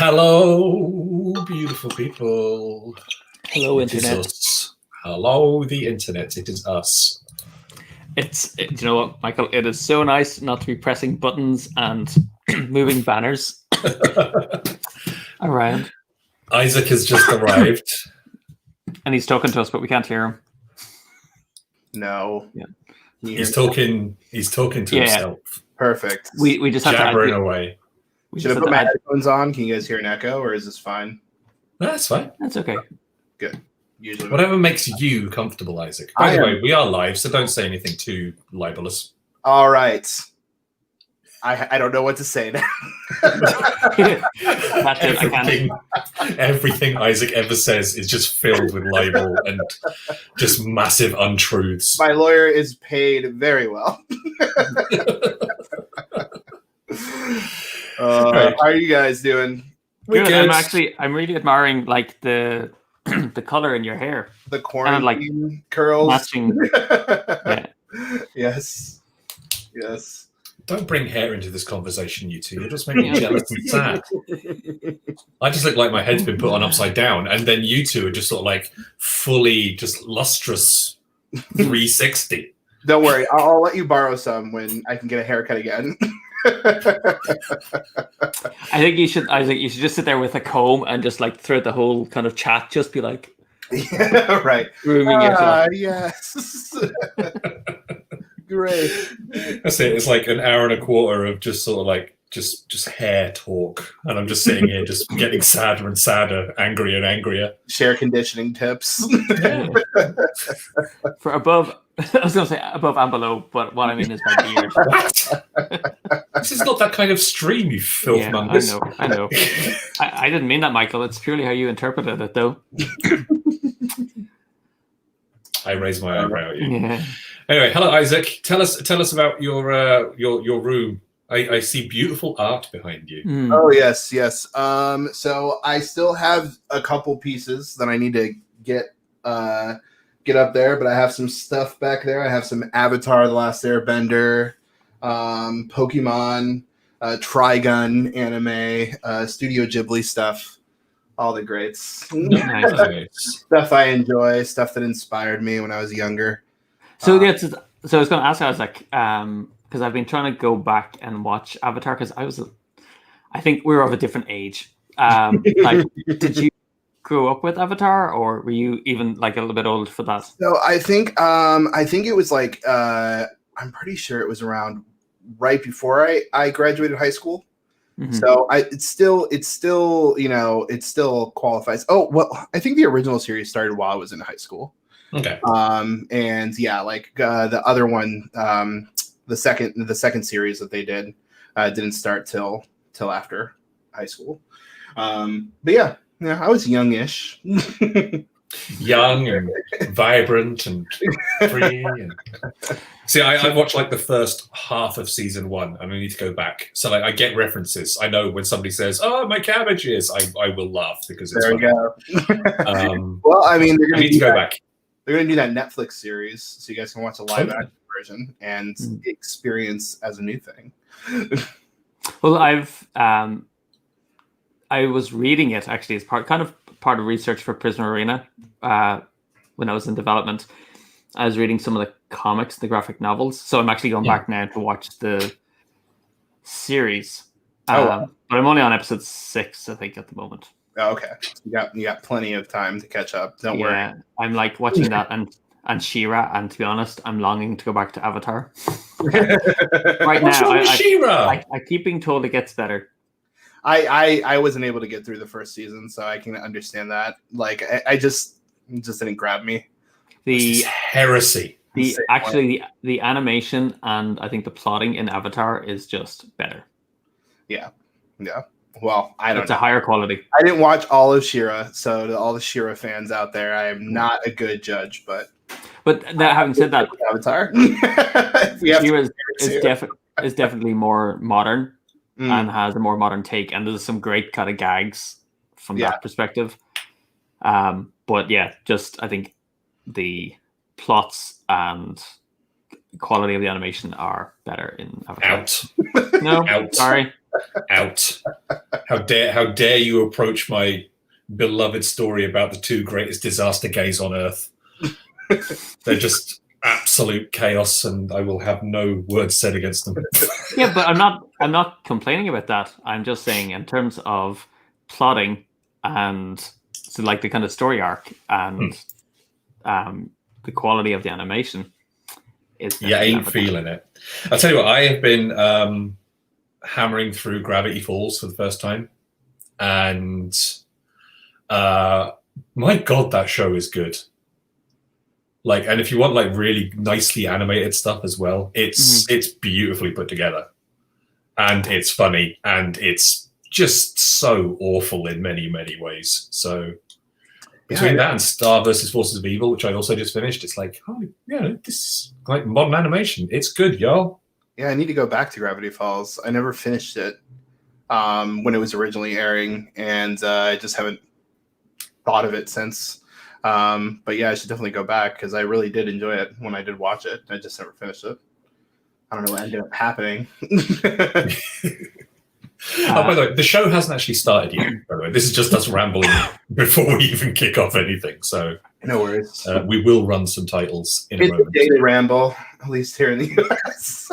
Hello, beautiful people. Hello, It is Internet. us. Hello, the Internet. It is us. You know what, Michael? It is so nice not to be pressing buttons and moving banners around. Isaac has just arrived. And he's talking to us, but we can't hear him. No. Yeah. He's talking to himself. Perfect. We just have jabbering to away. Should I put my headphones on? Can you guys hear an echo, or is this fine? That's fine. That's okay. Good. Usually, whatever makes you comfortable, Isaac. By the way, we are live, so don't say anything too libelous. All right. I don't know what to say now. Everything Isaac ever says is just filled with libel and just massive untruths. My lawyer is paid very well. How are you guys doing? Good. I'm really admiring like the the color in your hair. The quarantine curls. Matching. Yeah. Yes. Don't bring hair into this conversation, you two. You're just making me jealous and sad. I just look like my head's been put on upside down, and then you two are just sort of like fully just lustrous 360. Don't worry, I'll let you borrow some when I can get a haircut again. I think you should just sit there with a comb and just like throughout the whole kind of chat, just be like, yeah, right, grooming yourself. Yes. Great. That's it. It's like an hour and a quarter of just sort of like just hair talk, and I'm just sitting here just getting sadder and sadder, angrier and angrier. Share conditioning tips. For above, I was going to say above and below, but what I mean is my beard. This is not that kind of stream, you filth mongers. I know. I didn't mean that, Michael. It's purely how you interpreted it, though. I raise my eyebrow at you. Yeah. Anyway, hello, Isaac. Tell us about your room. I see beautiful art behind you. Oh yes. So I still have a couple pieces that I need to get up there, but I have some stuff back there. I have some Avatar: The Last Airbender, Pokemon, Trigun anime, Studio Ghibli stuff, all the greats. Nice. Stuff I enjoy, stuff that inspired me when I was younger. So I was going to ask, I was like, because I've been trying to go back and watch Avatar because I think we were of a different age. Like, did you grow up with Avatar, or were you even like a little bit old for that? So I think it was like I'm pretty sure it was around right before I graduated high school. Mm-hmm. So it still it still qualifies. Oh well, I think the original series started while I was in high school. Okay. And yeah, like the other one, the second series that they did didn't start till after high school. But yeah, I was youngish. Young and vibrant and free. See, I watched like the first half of season 1, and I need to go back. So like, I get references. I know when somebody says, "Oh, my cabbages," I will laugh because it's there. Funny. You go. Well, I mean, I need to go back. They're going to do that Netflix series, so you guys can watch a live action version and experience as a new thing. Well, I was reading it actually as part of research for Prisoner Arena when I was in development. I was reading some of the comics, the graphic novels, so I'm actually going back now to watch the series. But I'm only on episode 6, I think, at the moment. Oh, okay, you got plenty of time to catch up. Don't worry. I'm like watching that and She-Ra, and to be honest, I'm longing to go back to Avatar. Right now, She-Ra? I keep being told it gets better. I wasn't able to get through the first season, so I can understand that. Like, it just didn't grab me. The heresy. The animation and I think the plotting in Avatar is just better. Yeah. Well, I don't know. It's a higher quality. I didn't watch all of She-Ra, so to all the She-Ra fans out there, I am not a good judge, but having said that, Avatar She-Ra is definitely more modern and has a more modern take, and there's some great kind of gags from that perspective. But yeah, just I think the plots and quality of the animation are better in Avatar. Out. No, Out. sorry. Out. How dare you approach my beloved story about the two greatest disaster gays on Earth? They're just absolute chaos, and I will have no words said against them. Yeah, but I'm not complaining about that. I'm just saying in terms of plotting and so like the kind of story arc and the quality of the animation is ain't feeling it. I'll tell you what, I have been hammering through Gravity Falls for the first time, and my god, that show is good. Like, and if you want like really nicely animated stuff as well, it's beautifully put together, and it's funny, and it's just so awful in many ways. So between that and Star versus Forces of Evil, which I also just finished, it's like, oh yeah, this is like modern animation. It's good, y'all. Yeah, I need to go back to Gravity Falls. I never finished it when it was originally airing, and I just haven't thought of it since. But yeah, I should definitely go back because I really did enjoy it when I did watch it. I just never finished it. I don't know what ended up happening. By the way, the show hasn't actually started yet. By the way, this is just us rambling before we even kick off anything. So no worries. We will run some titles in a moment. It's a daily ramble, at least here in the US.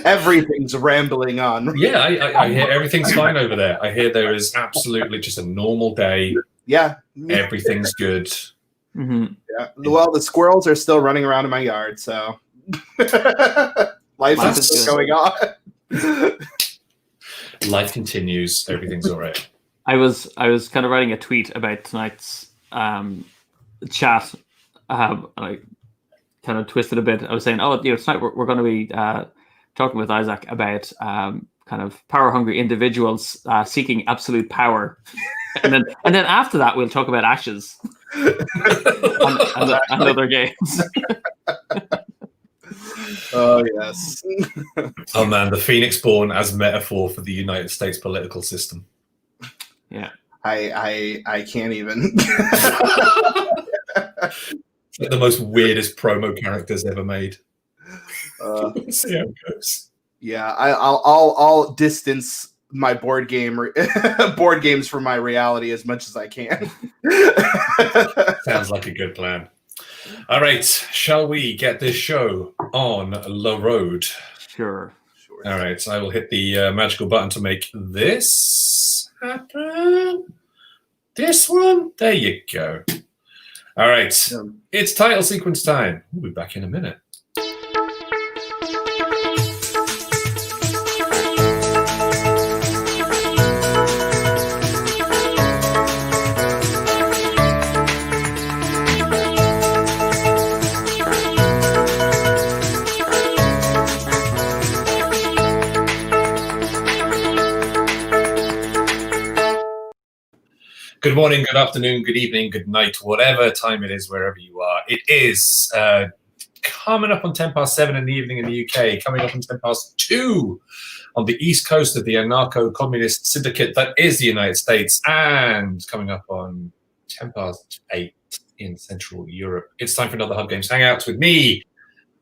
Everything's rambling on. Yeah, I hear everything's fine over there. I hear there is absolutely just a normal day. Yeah. Everything's good. Mm-hmm. Yeah. Well, the squirrels are still running around in my yard, so life is still going on. Life continues. Everything's all right. I was kind of writing a tweet about tonight's chat. And I kind of twisted a bit. I was saying, tonight we're going to be talking with Isaac about kind of power-hungry individuals seeking absolute power, and then after that we'll talk about Ashes and other games. Oh yes. Oh man, the Phoenix Born as metaphor for the United States political system. Yeah, I can't even. Like the most weirdest promo characters ever made. See how it goes. Yeah, I'll distance my board games from my reality as much as I can. Sounds like a good plan. All right, shall we get this show on the road? Sure. All right, so I will hit the magical button to make this happen. This one? There you go. All right, it's title sequence time. We'll be back in a minute. Good morning, good afternoon, good evening, good night, whatever time it is, wherever you are. It is coming up on 7:10 in the evening in the UK, coming up on 2:10 on the east coast of the anarcho-communist syndicate that is the United States, and coming up on 8:10 in Central Europe. It's time for another Hub Games Hangout with me,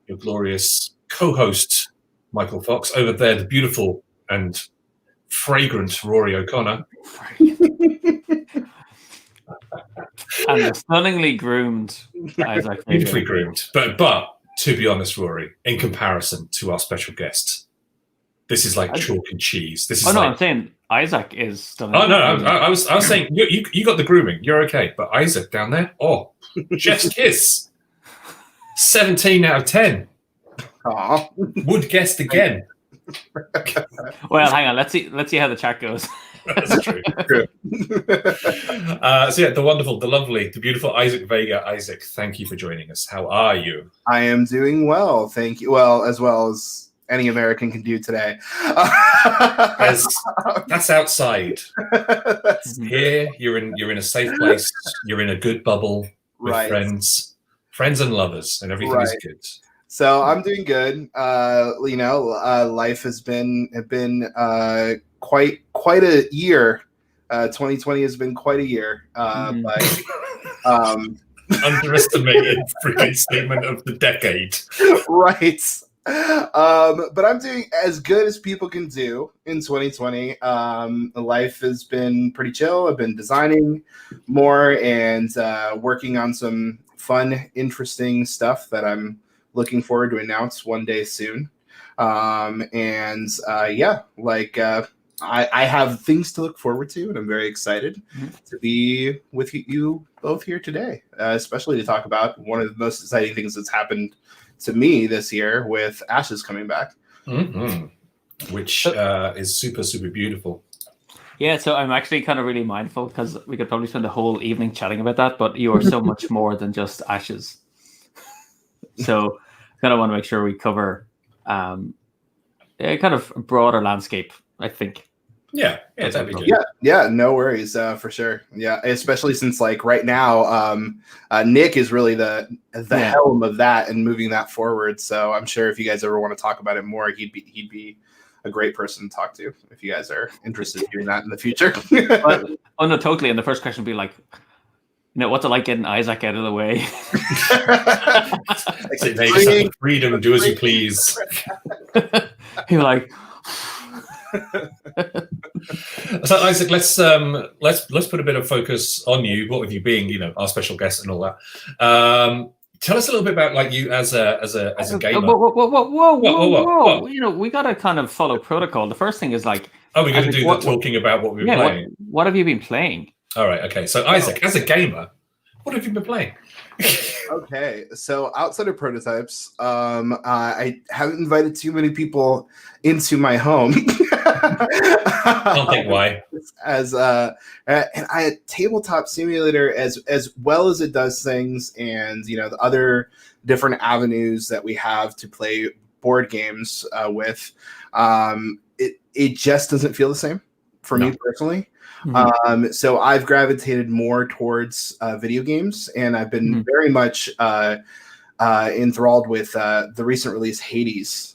your glorious co-host, Michael Fox. Over there, the beautiful and fragrant Rory O'Connor. And the stunningly groomed Isaac Vega. Beautifully groomed. But to be honest, Rory, in comparison to our special guest, this is like chalk and cheese. This is I'm saying Isaac is stunning. Oh no, I was saying you got the grooming. You're okay, but Isaac down there, chef's kiss. 17 out of 10. Aww. Would guessed again. Well, hang on. Let's see how the chat goes. That's true. So yeah, the wonderful, the lovely, the beautiful Isaac Vega. Isaac, thank you for joining us. How are you? I am doing well, thank you. Well as any American can do today. That's outside. Here, you're in a safe place. You're in a good bubble with friends and lovers, and everything is good. So I'm doing good. Life has been quite a year. 2020 has been quite a year. But underestimated freaking statement of the decade. Right. But I'm doing as good as people can do in 2020. Life has been pretty chill. I've been designing more and working on some fun, interesting stuff that I'm looking forward to announce one day soon. I have things to look forward to, and I'm very excited to be with you both here today, especially to talk about one of the most exciting things that's happened to me this year with Ashes coming back. Which is super, super beautiful. Yeah, so I'm actually kind of really mindful because we could probably spend the whole evening chatting about that, but you are so much more than just Ashes. So I kind of want to make sure we cover a kind of broader landscape, I think. Yeah, that'd be good. Yeah, no worries, for sure. Yeah, especially since like right now, Nick is really the helm of that and moving that forward. So I'm sure if you guys ever want to talk about it more, he'd be a great person to talk to if you guys are interested in doing that in the future. Oh no, totally. And the first question would be like, what's it like getting Isaac out of the way? So they just have freedom, do as you please. You're like. So Isaac, let's put a bit of focus on you. What with you being, our special guest and all that. Tell us a little bit about like you as a gamer. Whoa! We gotta kind of follow protocol. The first thing is like, we're gonna do the talking about what we've been playing. What have you been playing? All right, okay. So Isaac, as a gamer, what have you been playing? Okay, so outside of prototypes, I haven't invited too many people into my home. I don't think why. And Tabletop Simulator, as well as it does things, and the other different avenues that we have to play board games with, it just doesn't feel the same for me personally. So I've gravitated more towards video games, and I've been very much enthralled with the recent release Hades,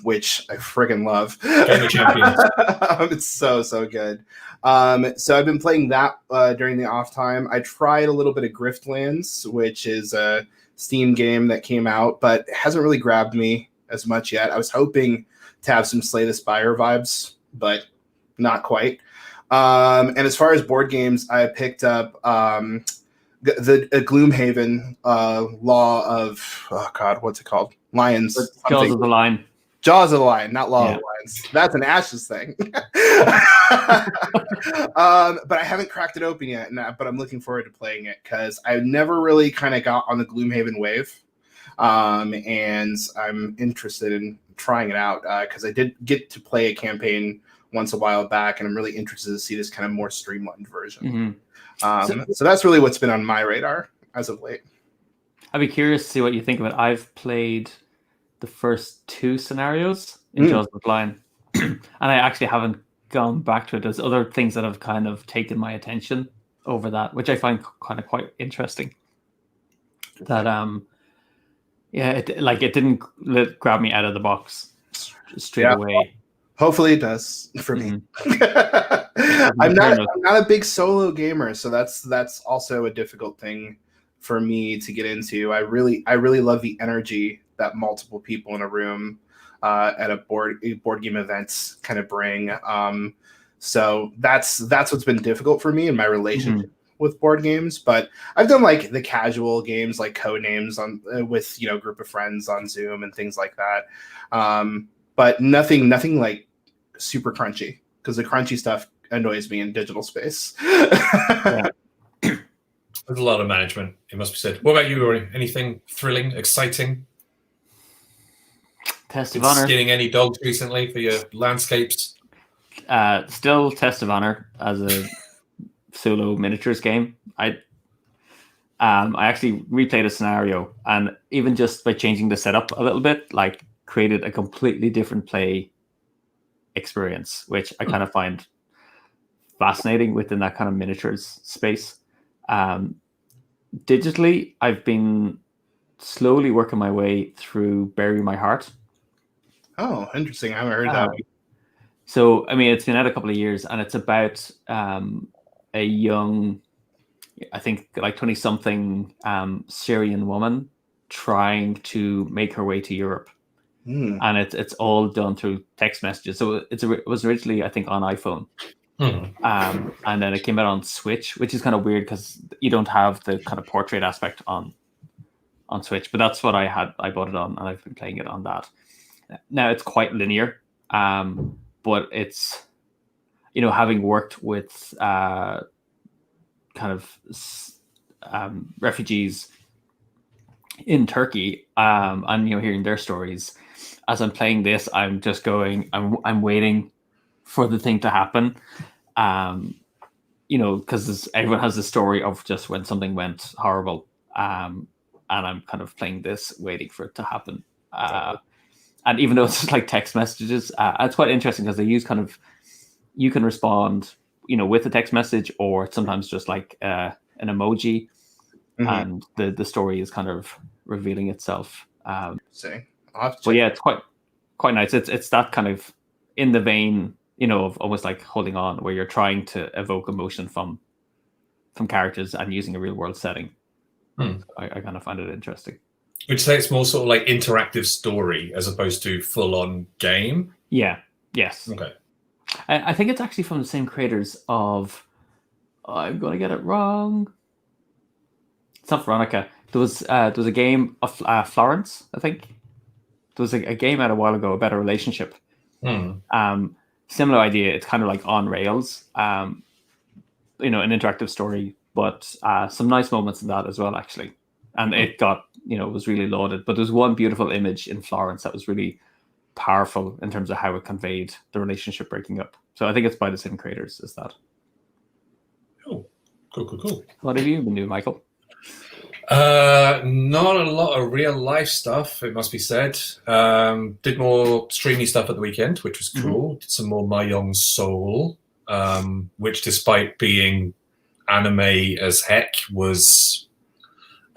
which I friggin' love. Game of Champions. It's so good. So I've been playing that during the off time. I tried a little bit of Griftlands, which is a Steam game that came out, but hasn't really grabbed me as much yet. I was hoping to have some Slay the Spire vibes, but not quite. And as far as board games, I picked up the Gloomhaven Law of what's it called? Lions. Jaws of the Lion. Jaws of the Lion, not Law of the Lions. That's an Ashes thing. But I haven't cracked it open yet. But I'm looking forward to playing it because I never really kind of got on the Gloomhaven wave, and I'm interested in trying it out because I did get to play a campaign once a while back, and I'm really interested to see this kind of more streamlined version. So that's really what's been on my radar as of late. I'd be curious to see what you think of it. I've played the first 2 scenarios in Jaws of the Lion, and I actually haven't gone back to it. There's other things that have kind of taken my attention over that, which I find kind of quite interesting. That it didn't grab me out of the box straight away. Hopefully it does for me. I'm not a big solo gamer, so that's also a difficult thing for me to get into. I really love the energy that multiple people in a room at a board game event kind of bring. So that's what's been difficult for me in my relationship with board games. But I've done like the casual games like Codenames on with group of friends on Zoom and things like that. But nothing like super crunchy, because the crunchy stuff annoys me in digital space. There's a lot of management, it must be said. What about you, Rory? Anything thrilling, exciting? Test of Honor. Skinning any dogs recently for your landscapes? Still Test of Honor as a solo miniatures game. I actually replayed a scenario, and even just by changing the setup a little bit, like created a completely different play experience, which I kind of find fascinating within that kind of miniatures space. Digitally, I've been slowly working my way through Bury My Heart. Oh, interesting. I haven't heard that one. So, I mean, it's been out a couple of years, and it's about a young I think like 20-something Syrian woman trying to make her way to Europe. And it's all done through text messages. So it was originally, I think, on iPhone. And then it came out on Switch, which is kind of weird because you don't have the kind of portrait aspect on Switch. But that's what I had. I bought it on, and I've been playing it on that. Now it's quite linear, but it's, having worked with kind of refugees in Turkey, and hearing their stories. As I'm playing this, I'm just going. I'm waiting for the thing to happen, because everyone has a story of just when something went horrible, and I'm kind of playing this, waiting for it to happen. And even though it's just like text messages, it's quite interesting because they use kind of, you can respond, with a text message, or sometimes just like an emoji, and the story is kind of revealing itself. But yeah, it's quite nice. It's that kind of in the vein, of almost like Holding On, where you're trying to evoke emotion from characters and using a real world setting. I kind of find it interesting. Would you say it's more sort of like interactive story as opposed to full on game? Yeah. Yes. Okay. I think it's actually from the same creators of. I'm going to get it wrong. It's not Veronica. There was a game of Florence, I think. There was a game out a while ago about a relationship. Similar idea. It's kind of like on rails. An interactive story, but some nice moments in that as well, actually. And it got, was really lauded. But there's one beautiful image in Florence that was really powerful in terms of how it conveyed the relationship breaking up. So I think it's by the same creators as that. Oh, cool. What have you been doing, Michael? Not a lot of real life stuff, it must be said. Did more streamy stuff at the weekend, which was cool. Did some more Mahjong Soul, which, despite being anime as heck, was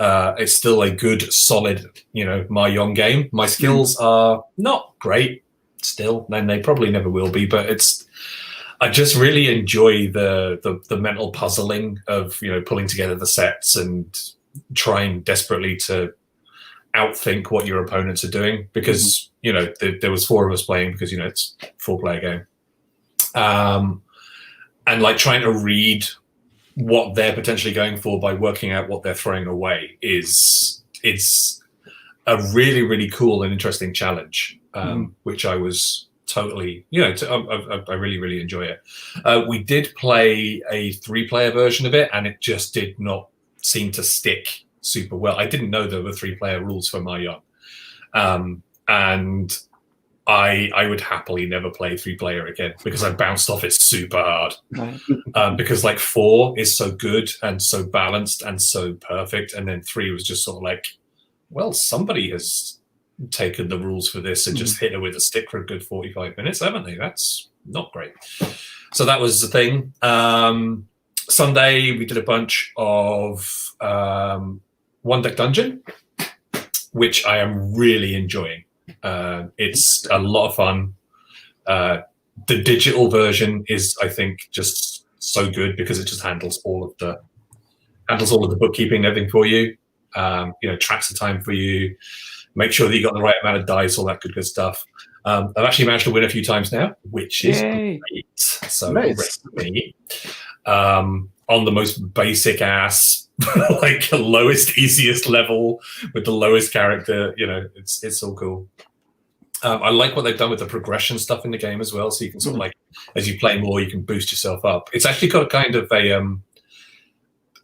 it's still a good, solid, Mahjong game. My skills are not great still, and they probably never will be, but I just really enjoy the mental puzzling of pulling together the sets and trying desperately to outthink what your opponents are doing, because there was 4 of us playing, because it's a 4-player game, and like trying to read what they're potentially going for by working out what they're throwing away it's a really, really cool and interesting challenge, which I was totally I really, really enjoy it. We did play a 3-player version of it, and it just did not seem to stick super well. I didn't know there were 3-player rules for Mahjong, and I would happily never play 3-player again, because I bounced off it super hard. Right. Because like 4 is so good and so balanced and so perfect, and then 3 was just sort of like, well, somebody has taken the rules for this and just hit it with a stick for a good 45 minutes, haven't they? That's not great. So that was the thing. Sunday we did a bunch of One Deck Dungeon, which I am really enjoying. It's a lot of fun. The digital version is, I think, just so good because it just handles all of the bookkeeping and everything for you. Tracks the time for you, make sure that you got the right amount of dice, all that good stuff. I've actually managed to win a few times now, which is great. So nice. Me. On the most basic ass, like lowest, easiest level with the lowest character, it's all cool. I like what they've done with the progression stuff in the game as well. So you can sort of like, as you play more, you can boost yourself up. It's actually got kind of a,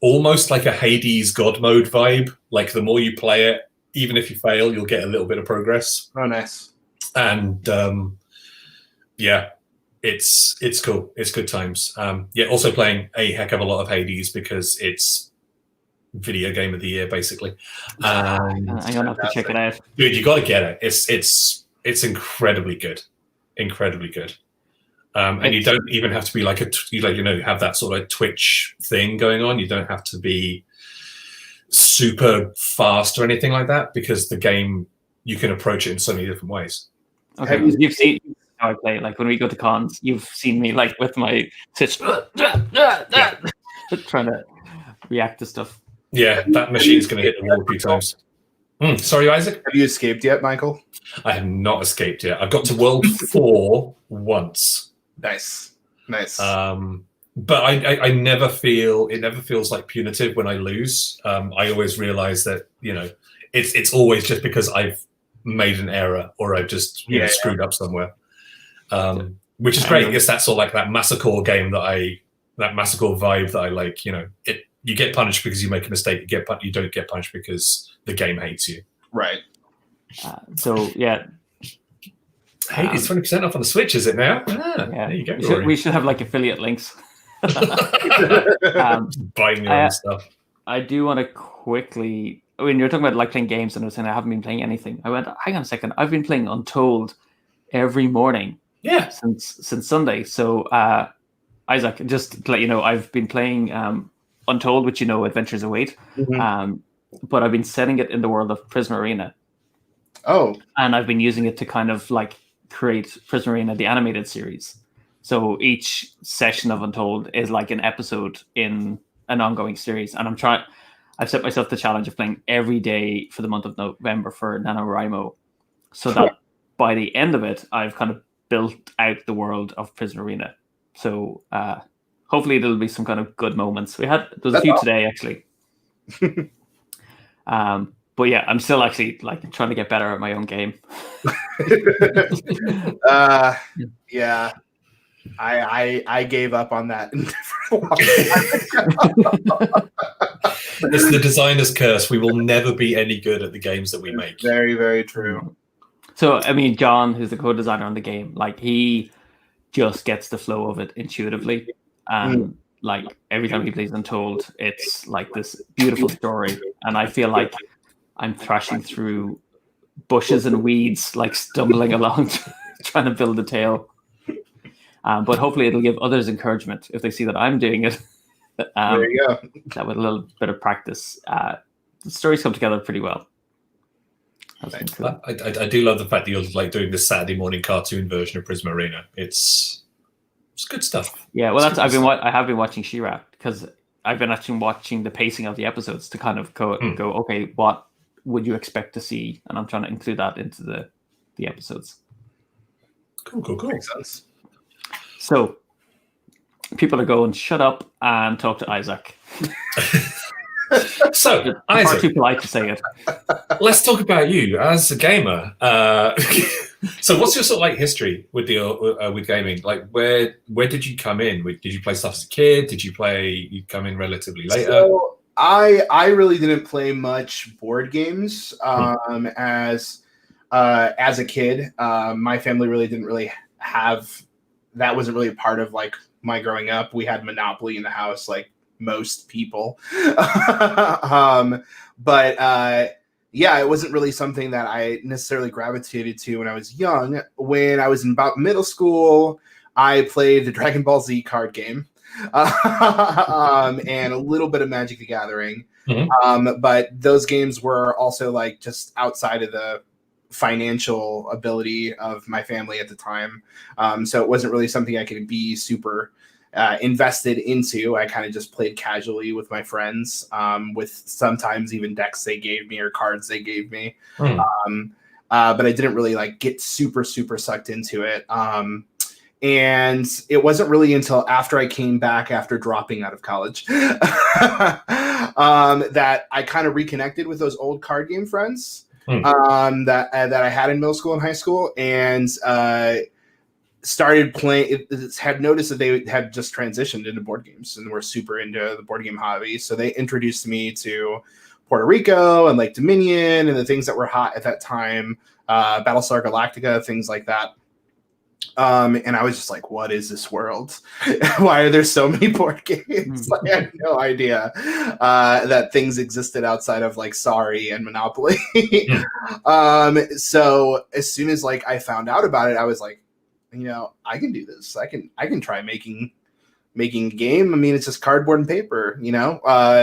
almost like a Hades God mode vibe. Like the more you play it, even if you fail, you'll get a little bit of progress. Oh, nice. And it's cool. It's good times. Also playing a heck of a lot of Hades because it's video game of the year, basically. I'm gonna have to check it out. Dude, you got to get it. It's incredibly good, incredibly good. And you don't even have to be like have that sort of Twitch thing going on. You don't have to be super fast or anything like that, because the game, you can approach it in so many different ways. Okay, you've seen how I play. Like when we go to cons, you've seen me like with my Twitch trying to. react to stuff. Yeah, that machine's going to hit the wall a few times. Sorry, Isaac? Have you escaped yet, Michael? I have not escaped yet. I've got to World 4 once. Nice. But I never feel, it never feels like punitive when I lose. I always realize that, it's always just because I've made an error or I've just screwed up somewhere. Which is great. I guess that's all like that massacre game that massacre vibe that I like, you get punished because you make a mistake. You don't get punished because the game hates you. Right. Hey, it's 20% off on the Switch, is it now? There you go. We should have like affiliate links. Buying your own stuff. I do want to quickly. When you're talking about like playing games, and I was saying I haven't been playing anything. I went, hang on a second. I've been playing Untold every morning. Yeah. Since Sunday. So, Isaac, just to let you know, I've been playing Untold, which Adventures Await. Mm-hmm. But I've been setting it in the world of Prison Arena. Oh. And I've been using it to kind of like create Prison Arena, the animated series. So each session of Untold is like an episode in an ongoing series. And I've set myself the challenge of playing every day for the month of November for NaNoWriMo. So that by the end of it, I've kind of built out the world of Prison Arena. So hopefully there'll be some kind of good moments. There was a few today, actually. But yeah, I'm still actually like trying to get better at my own game. Yeah, I gave up on that. It's the designer's curse. We will never be any good at the games that we make. Very, very true. So, I mean, John, who's the co-designer on the game, like he just gets the flow of it intuitively. And like every time he plays Untold, it's like this beautiful story. And I feel like I'm thrashing through bushes and weeds, like stumbling along, trying to build a tale. But hopefully it'll give others encouragement if they see that I'm doing it. There you go. That with a little bit of practice, the stories come together pretty well. Cool. I do love the fact that you're like doing this Saturday morning cartoon version of Prism Arena. It's good stuff. Yeah, well, I have been watching She-Ra because I've been actually watching the pacing of the episodes to kind of go, okay, what would you expect to see? And I'm trying to include that into the episodes. Cool. Makes sense. So people are going, shut up and talk to Isaac. So, Isaac, far too polite to say it. Let's talk about you as a gamer. So, what's your sort of like history with with gaming? Like, where did you come in? Did you play stuff as a kid? Did you come in relatively later? So I really didn't play much board games as a kid. My family really didn't really have that. Wasn't really a part of like my growing up. We had Monopoly in the house, like most people. Yeah, it wasn't really something that I necessarily gravitated to when I was young. When I was in about middle school, I played the Dragon Ball Z card game and a little bit of Magic the Gathering. Mm-hmm. But those games were also like just outside of the financial ability of my family at the time. So it wasn't really something I could be super invested into. I kind of just played casually with my friends, with sometimes even decks they gave me or cards they gave me. But I didn't really like get super sucked into it. And it wasn't really until after I came back after dropping out of college that I kind of reconnected with those old card game friends that I had in middle school and high school, and started playing. Had noticed that they had just transitioned into board games and were super into the board game hobby. So they introduced me to Puerto Rico and Lake Dominion and the things that were hot at that time, Battlestar Galactica, things like that. And I was just like, what is this world? Why are there so many board games? Like, I had no idea that things existed outside of like Sorry and Monopoly. So as soon as like I found out about it, I was like, I can do this. I can try making a game. I mean, it's just cardboard and paper,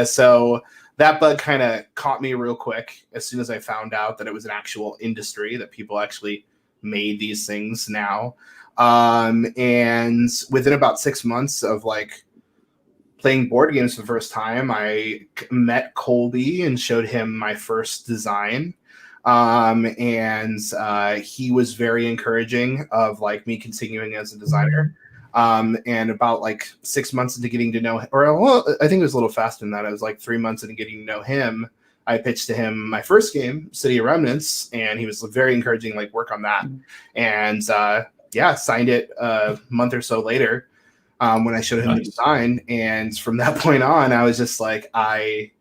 so that bug kind of caught me real quick as soon as I found out that it was an actual industry, that people actually made these things now. And within about 6 months of like playing board games for the first time, I met Colby and showed him my first design. And he was very encouraging of like me continuing as a designer. And about like 6 months into getting to know him, or well, I think it was a little faster than that. I was like 3 months into getting to know him. I pitched to him my first game, City of Remnants, and he was very encouraging, like work on that. And signed it a month or so later when I showed him the design. And from that point on, I was just like, I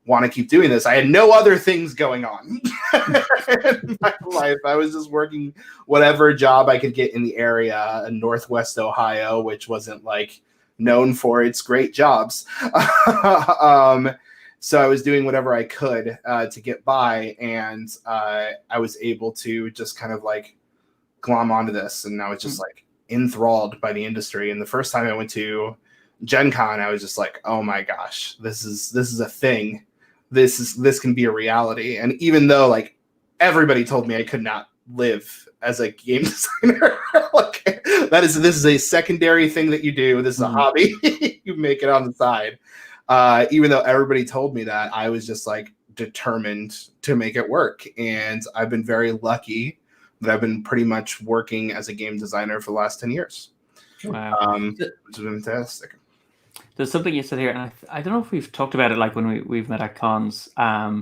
want to keep doing this. I had no other things going on in my life. I was just working whatever job I could get in the area in Northwest Ohio, which wasn't like known for its great jobs. So I was doing whatever I could to get by, and I was able to just kind of like glom onto this, and I was just like enthralled by the industry. And the first time I went to Gen Con, I was just like, oh my gosh, this is a thing. This can be a reality. And even though like everybody told me I could not live as a game designer, like this is a secondary thing that you do. This is a hobby. You make it on the side. Even though everybody told me that, I was just like determined to make it work. And I've been very lucky that I've been pretty much working as a game designer for the last 10 years. Wow. Which is fantastic. There's something you said here, and I don't know if we've talked about it like when we've met at cons. I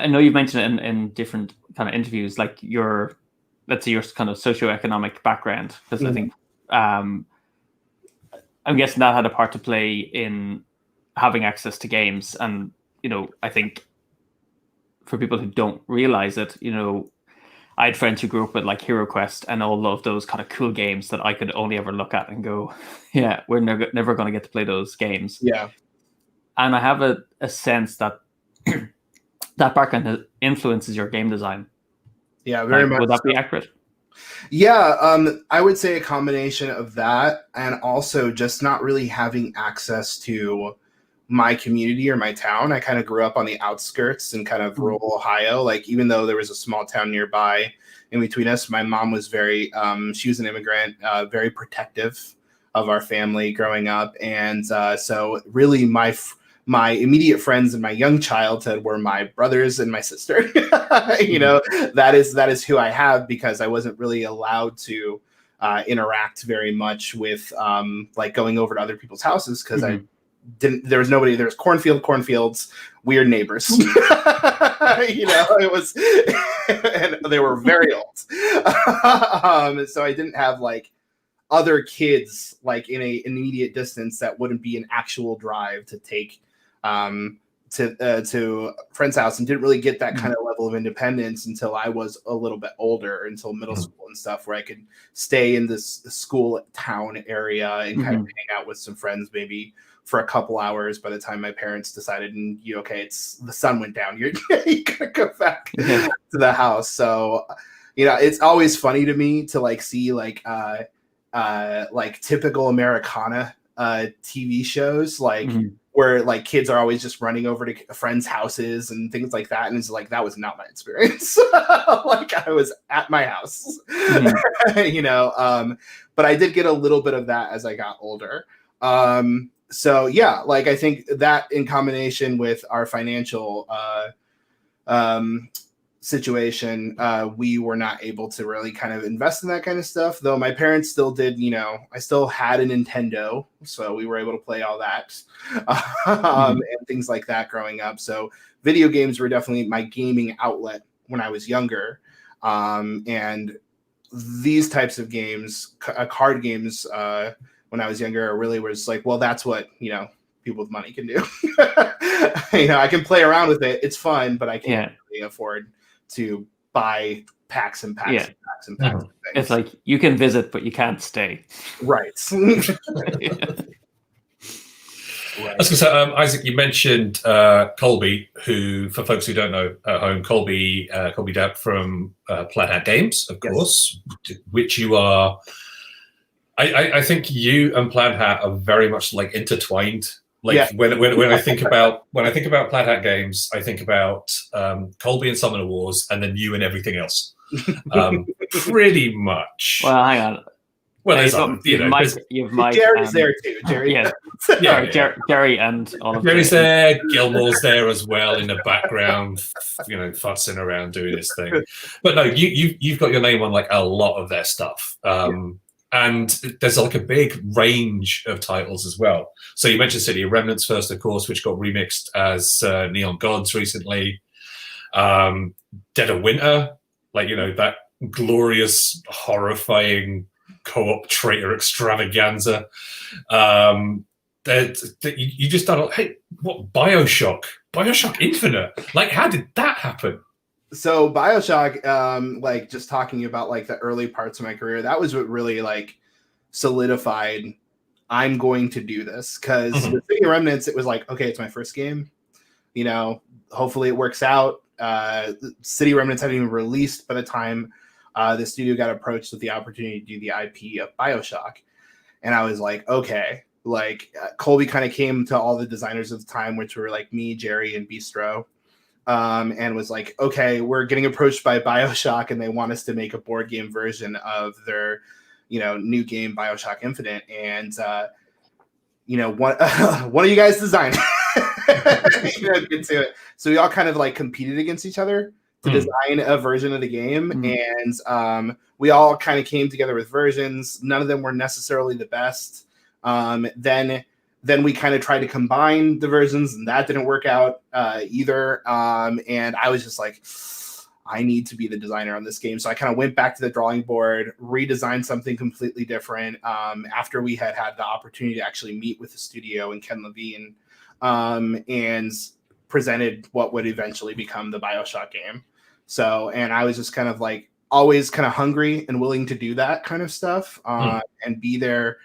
know you've mentioned it in different kind of interviews, like let's say your kind of socioeconomic background, because I think I'm guessing that had a part to play in having access to games. And, I think for people who don't realize it, I had friends who grew up with like Hero Quest and all of those kind of cool games that I could only ever look at and go, yeah, we're never going to get to play those games. Yeah. And I have a sense that that background influences your game design. Yeah, very much. Would that be accurate? Yeah, I would say a combination of that, and also just not really having access to my community or my town. I kind of grew up on the outskirts in kind of rural Ohio. Like, even though there was a small town nearby in between us, my mom was very, she was an immigrant, very protective of our family growing up. And so really my immediate friends in my young childhood were my brothers and my sister. That is who I have, because I wasn't really allowed to interact very much with like going over to other people's houses, because there was nobody. There's cornfields, weird neighbors. It was, and they were very old. So I didn't have like other kids like in an immediate distance that wouldn't be an actual drive to take to a friend's house, and didn't really get that kind of level of independence until I was a little bit older, until middle school and stuff, where I could stay in this school town area and kind of hang out with some friends, maybe for a couple hours by the time my parents decided, and the sun went down, you gotta go back to the house. So, it's always funny to me to like see like typical Americana TV shows, like where like kids are always just running over to friends' houses and things like that. And it's like, that was not my experience. Like, I was at my house, but I did get a little bit of that as I got older. So yeah, like I think that in combination with our financial situation, we were not able to really kind of invest in that kind of stuff, though my parents still did. I still had a Nintendo, so we were able to play all that and things like that growing up. So video games were definitely my gaming outlet when I was younger, and these types of games, card games, when I was younger, really was like, well, that's what people with money can do. I can play around with it, it's fun, but I can't really afford to buy packs and packs and packs and packs of things. It's like you can visit, but you can't stay. Right. I was going to say, Isaac, you mentioned Colby, who, for folks who don't know at home, Colby Dabb from Plaid Hat Games, of course, which you are. I think you and Plaid Hat are very much like intertwined. Like when I think about Plaid Hat Games, I think about Colby and Summoner Wars, and then you and everything else. Pretty much. Well, hang on. Well, there's other, you've Mike, Jerry's there too. Jerry, yeah, Jerry, and all of Jerry's there. Gilmore's there as well in the background, futzing around doing his thing. But no, you've got your name on like a lot of their stuff. And there's like a big range of titles as well. So you mentioned City of Remnants first, of course, which got remixed as Neon Gods recently. Dead of Winter, that glorious, horrifying co-op traitor extravaganza. You just don't. Hey, what BioShock Infinite? Like, how did that happen? So BioShock, just talking about like the early parts of my career, that was what really like solidified I'm going to do this. Because with City of Remnants, it was like, okay, it's my first game. Hopefully it works out. City of Remnants hadn't even released by the time the studio got approached with the opportunity to do the IP of BioShock. And I was like, okay, Colby kind of came to all the designers at the time, which were like me, Jerry, and Bistro. And was like, okay, we're getting approached by BioShock and they want us to make a board game version of their, new game, BioShock Infinite. And, one of you guys designed into it. So we all kind of like competed against each other to design a version of the game. And we all kind of came together with versions. None of them were necessarily the best. Then we kind of tried to combine the versions, and that didn't work out either. And I was just like, I need to be the designer on this game. So I kind of went back to the drawing board, redesigned something completely different after we had the opportunity to actually meet with the studio and Ken Levine and presented what would eventually become the BioShock game. So, and I was just kind of like always kind of hungry and willing to do that kind of stuff and be there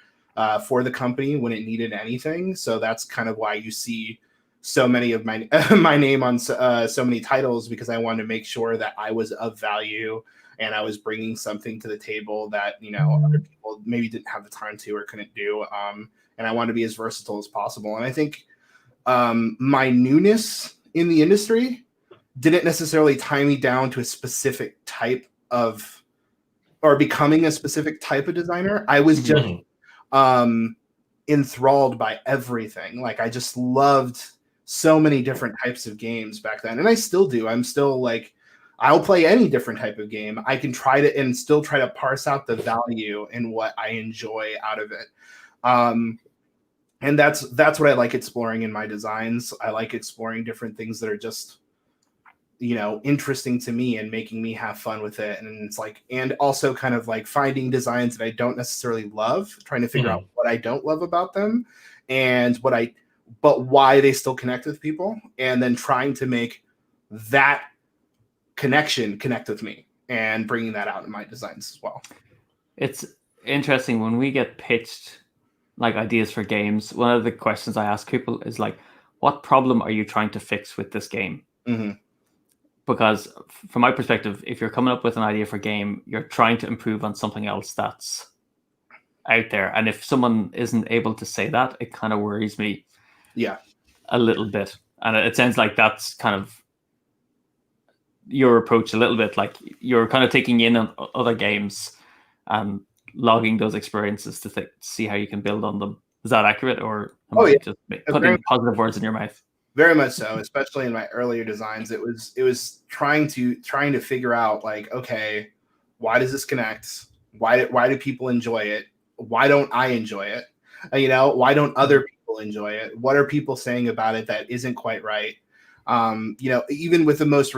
for the company when it needed anything. So that's kind of why you see so many of my my name on so many titles, because I wanted to make sure that I was of value and I was bringing something to the table that other people maybe didn't have the time to or couldn't do. And I wanted to be as versatile as possible. And I think my newness in the industry didn't necessarily tie me down to a specific type of or becoming a specific type of designer. I was just enthralled by everything. Like I just loved so many different types of games back then, and I still do. I'm still like, I'll play any different type of game. I can try to parse out the value in what I enjoy out of it. And that's what I like exploring in my designs. I like exploring different things that are just interesting to me and making me have fun with it. And it's like, and also kind of like finding designs that I don't necessarily love, trying to figure out what I don't love about them and but why they still connect with people, and then trying to make that connection connect with me and bringing that out in my designs as well. It's interesting when we get pitched like ideas for games. One of the questions I ask people is like, what problem are you trying to fix with this game? Because from my perspective, if you're coming up with an idea for a game, you're trying to improve on something else that's out there. And if someone isn't able to say that, it kind of worries me a little bit. And it sounds like that's kind of your approach a little bit. Like you're kind of taking in on other games and logging those experiences to see how you can build on them. Is that accurate? Or just putting positive words in your mouth? Very much so, especially in my earlier designs. It was trying to figure out like, okay, why does this connect? Why do people enjoy it? Why don't I enjoy it? Why don't other people enjoy it? What are people saying about it that isn't quite right? Even with my most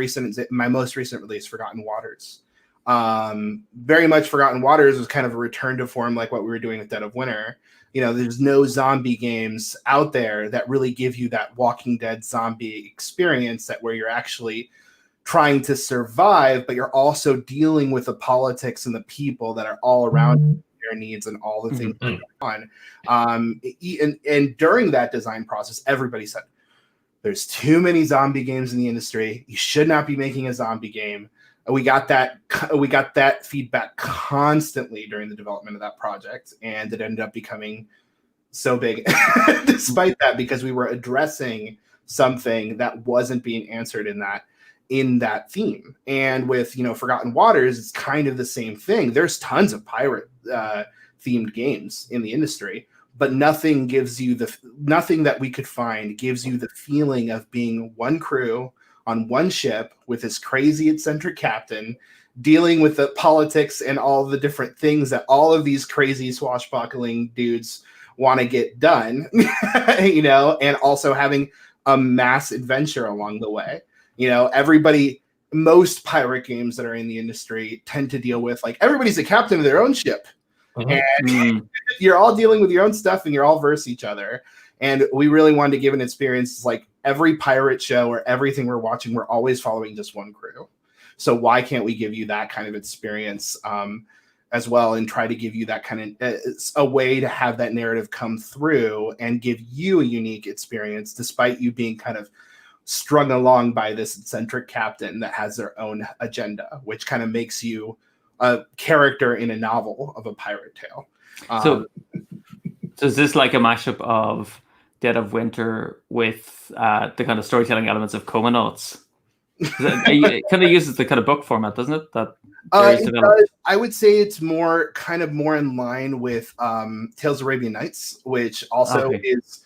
recent release, Forgotten Waters. Very much Forgotten Waters was kind of a return to form, like what we were doing with Dead of Winter. There's no zombie games out there that really give you that Walking Dead zombie experience where you're actually trying to survive, but you're also dealing with the politics and the people that are all around you, their needs and all the things that are going on. And during that design process, everybody said, there's too many zombie games in the industry. You should not be making a zombie game. We got that feedback constantly during the development of that project, and it ended up becoming so big despite that, because we were addressing something that wasn't being answered in that theme. And with Forgotten Waters, it's kind of the same thing. There's tons of pirate themed games in the industry, but nothing that we could find gives you the feeling of being one crew on one ship with this crazy eccentric captain dealing with the politics and all the different things that all of these crazy swashbuckling dudes want to get done, and also having a mass adventure along the way. Most pirate games that are in the industry tend to deal with like everybody's a captain of their own ship. And you're all dealing with your own stuff and you're all versus each other. And we really wanted to give an experience like every pirate show or everything we're watching, we're always following just one crew. So why can't we give you that kind of experience as well, and try to give you that kind of a way to have that narrative come through and give you a unique experience, despite you being kind of strung along by this eccentric captain that has their own agenda, which kind of makes you a character in a novel of a pirate tale. So is this like a mashup of Dead of Winter with the kind of storytelling elements of Coma Notes? It kind of uses the kind of book format, doesn't it? That it does. I would say it's more in line with Tales of Arabian Nights, which also is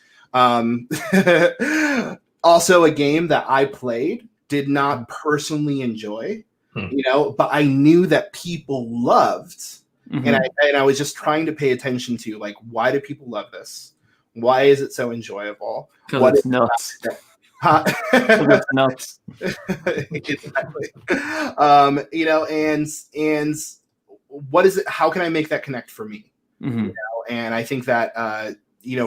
also a game that I played, did not personally enjoy, but I knew that people loved, and I was just trying to pay attention to like, why do people love this? Why is it so enjoyable? Because it's nuts. It's nuts. Exactly. And what is it? How can I make that connect for me? And I think that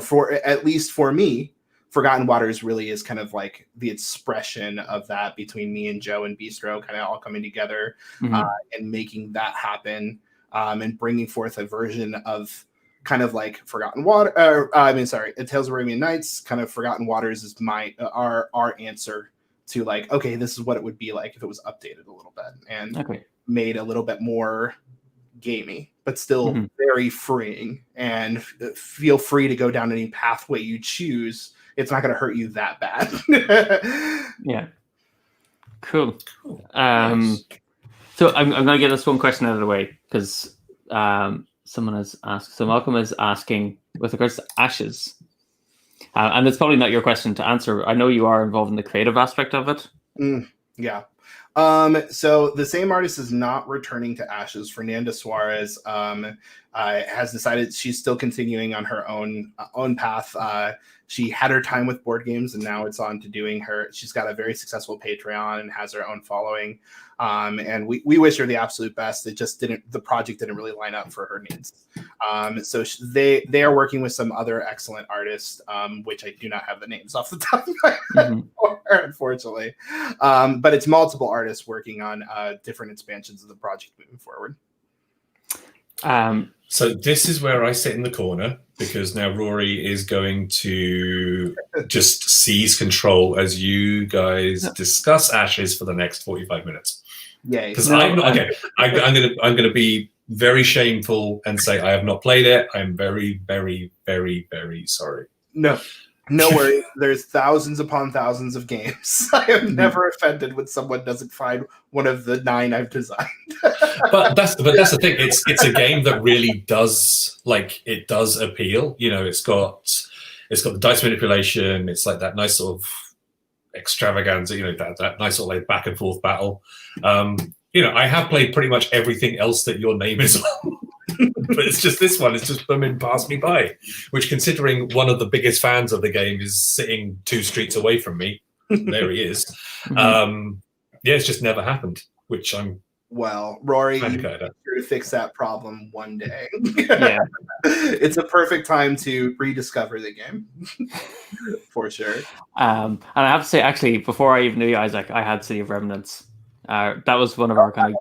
for at least for me, Forgotten Waters really is kind of like the expression of that between me and Joe and Bistro kind of all coming together and making that happen, and bringing forth a version of kind of like Forgotten Water, Tales of Arabian Nights. Kind of Forgotten Waters is our answer to like, okay, this is what it would be like if it was updated a little bit and made a little bit more gamey, but still very freeing, and feel free to go down any pathway you choose. It's not going to hurt you that bad. Yeah. Cool. Nice. So I'm going to get this one question out of the way, because someone has asked. So Malcolm is asking with regards to Ashes, and it's probably not your question to answer. I know you are involved in the creative aspect of it. Yeah. So the same artist is not returning to Ashes. Fernanda Suarez has decided she's still continuing on her own path. She had her time with board games, and now it's on to she's got a very successful Patreon and has her own following. And we wish her the absolute best. The project didn't really line up for her needs. So they are working with some other excellent artists, which I do not have the names off the top of my head, unfortunately. But it's multiple artists working on different expansions of the project moving forward. So this is where I sit in the corner, because now Rory is going to just seize control as you guys discuss Ashes for the next 45 minutes. Yeah, because I'm going to be very shameful and say I have not played it. I'm very, very, very, very sorry. No worries. There's thousands upon thousands of games. I am never offended when someone doesn't find one of the 9 I've designed. but that's the thing. It's a game that really does appeal. It's got the dice manipulation. It's like that nice sort of extravaganza. That nice sort of like back and forth battle. I have played pretty much everything else that your name is on. But it's just this one. It's just booming past me by, which, considering one of the biggest fans of the game is sitting 2 streets away from me, there he is. It's just never happened, which I'm. Well, Rory, you're sure to fix that problem one day. Yeah. It's a perfect time to rediscover the game, for sure. And I have to say, actually, before I even knew you, Isaac, I had City of Remnants. That was one of our kind of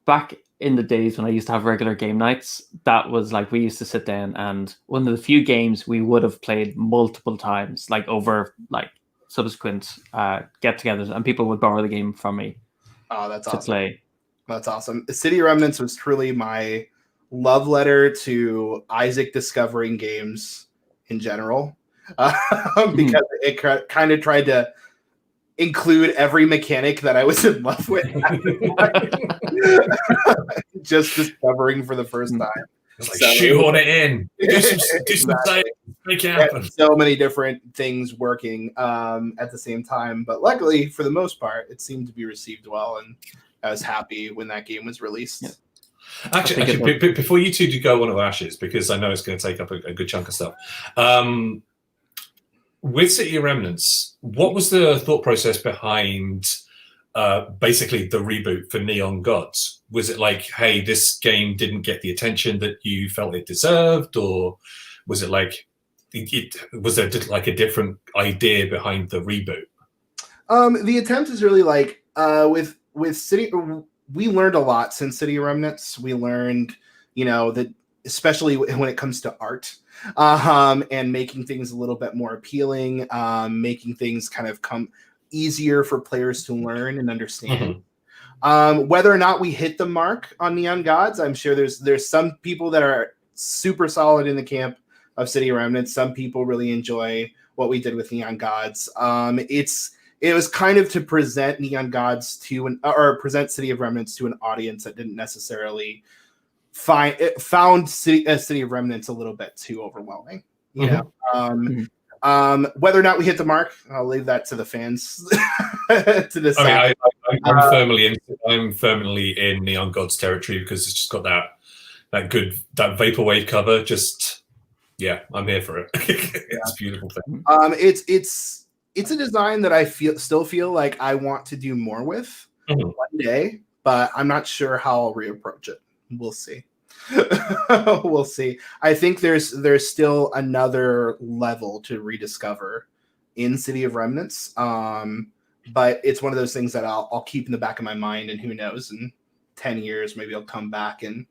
back in the days when I used to have regular game nights. That was like, we used to sit down, and one of the few games we would have played multiple times, like over like subsequent get-togethers, and people would borrow the game from me. Oh, that's to awesome. Play. That's awesome. City of Remnants was truly my love letter to Isaac discovering games in general, because it kind of tried to include every mechanic that I was in love with. Just discovering for the first time. It's like shoehorn it in. Do some science, make it happen. So many different things working at the same time, but luckily, for the most part, it seemed to be received well, and I was happy when that game was released. Yeah. Actually, before you two do go on to Ashes, because I know it's going to take up a good chunk of stuff. With City of Remnants, what was the thought process behind basically the reboot for Neon Gods? Was it like, hey, this game didn't get the attention that you felt it deserved, or was it like was there like a different idea behind the reboot? The attempt is really like with City. We learned a lot since City of Remnants. We learned, that especially when it comes to art, and making things a little bit more appealing, making things kind of come easier for players to learn and understand. Whether or not we hit the mark on Neon Gods, I'm sure there's some people that are super solid in the camp of City of Remnants. Some people really enjoy what we did with Neon Gods. It was kind of to present Neon Gods or present City of Remnants to an audience that didn't necessarily found City of Remnants a little bit too overwhelming. Whether or not we hit the mark, I'll leave that to the fans to decide. I'm firmly in Neon Gods territory because it's just got that vaporwave cover. Just I'm here for it. It's a beautiful thing. It's a design that I still feel like I want to do more with one day, but I'm not sure how I'll reapproach it. We'll see. We'll see. I think there's still another level to rediscover in City of Remnants, but it's one of those things that I'll keep in the back of my mind, and who knows, in 10 years maybe I'll come back and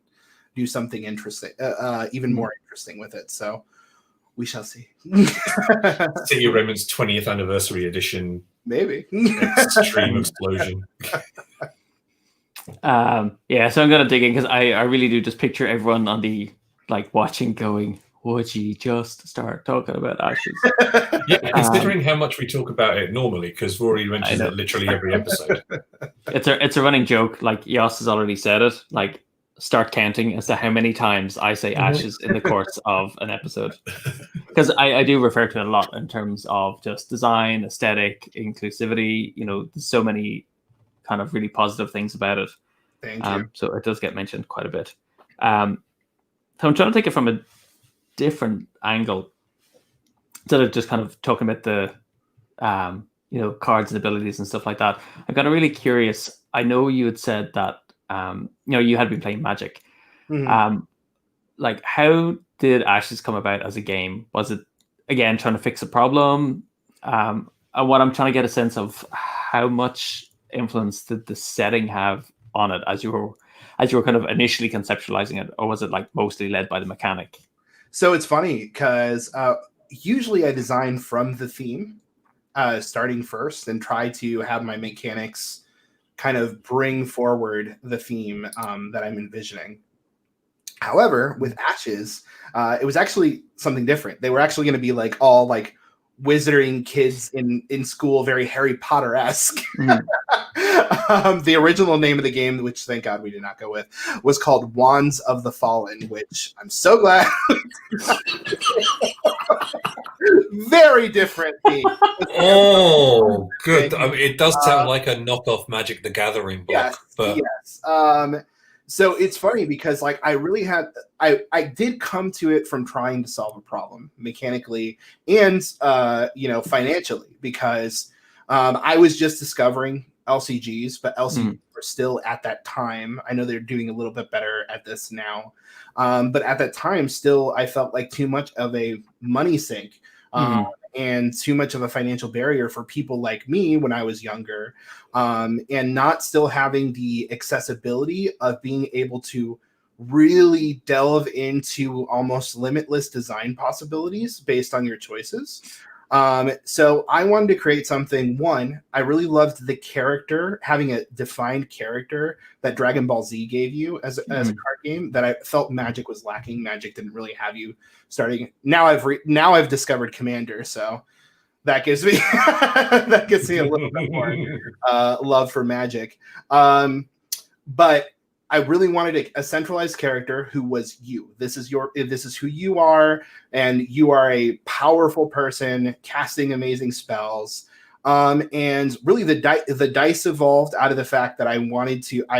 do something interesting, even more interesting with it. So we shall see. City of Remnants 20th anniversary edition. Maybe. Extreme explosion. So I'm gonna dig in because I really do just picture everyone on the watching going, would you just start talking about Ashes? Yeah, considering how much we talk about it normally, because Rory mentions it literally every episode. It's a running joke. Like Yoss has already said it. Like, start counting as to how many times I say Ashes in the course of an episode, because I do refer to it a lot in terms of just design, aesthetic, inclusivity. There's so many kind of really positive things about it. Thank you. So it does get mentioned quite a bit. So I'm trying to take it from a different angle, instead of just kind of talking about the cards and abilities and stuff like that. I got really curious. I know you had said that you had been playing Magic. How did Ashes come about as a game? Was it, again, trying to fix a problem? And what I'm trying to get a sense of, how much influence did the setting have on it as you were kind of initially conceptualizing it, or was it mostly led by the mechanic? So it's funny because usually I design from the theme, starting first, and try to have my mechanics kind of bring forward the theme that I'm envisioning. However, with Ashes, it was actually something different. They were actually going to be all wizarding kids in school, very Harry Potter-esque. The original name of the game, which thank God we did not go with, was called Wands of the Fallen, which I'm so glad. Very different theme. Oh, good. I mean, it does sound like a knockoff Magic the Gathering book. Yes. So it's funny because I really had I did come to it from trying to solve a problem mechanically and financially, because I was just discovering LCGs, but LCGs were still at that time. I know they're doing a little bit better at this now, but at that time, still I felt like too much of a money sink. And too much of a financial barrier for people like me when I was younger, and not still having the accessibility of being able to really delve into almost limitless design possibilities based on your choices. So I wanted to create something. One, I really loved the character, having a defined character that Dragon Ball Z gave you as a card game, that I felt Magic was lacking. Magic didn't really have you starting. Now I've discovered Commander, so that gives me a little bit more love for Magic. But I really wanted a centralized character who was you. This is who you are, and you are a powerful person casting amazing spells. And really, the dice evolved out of the fact that I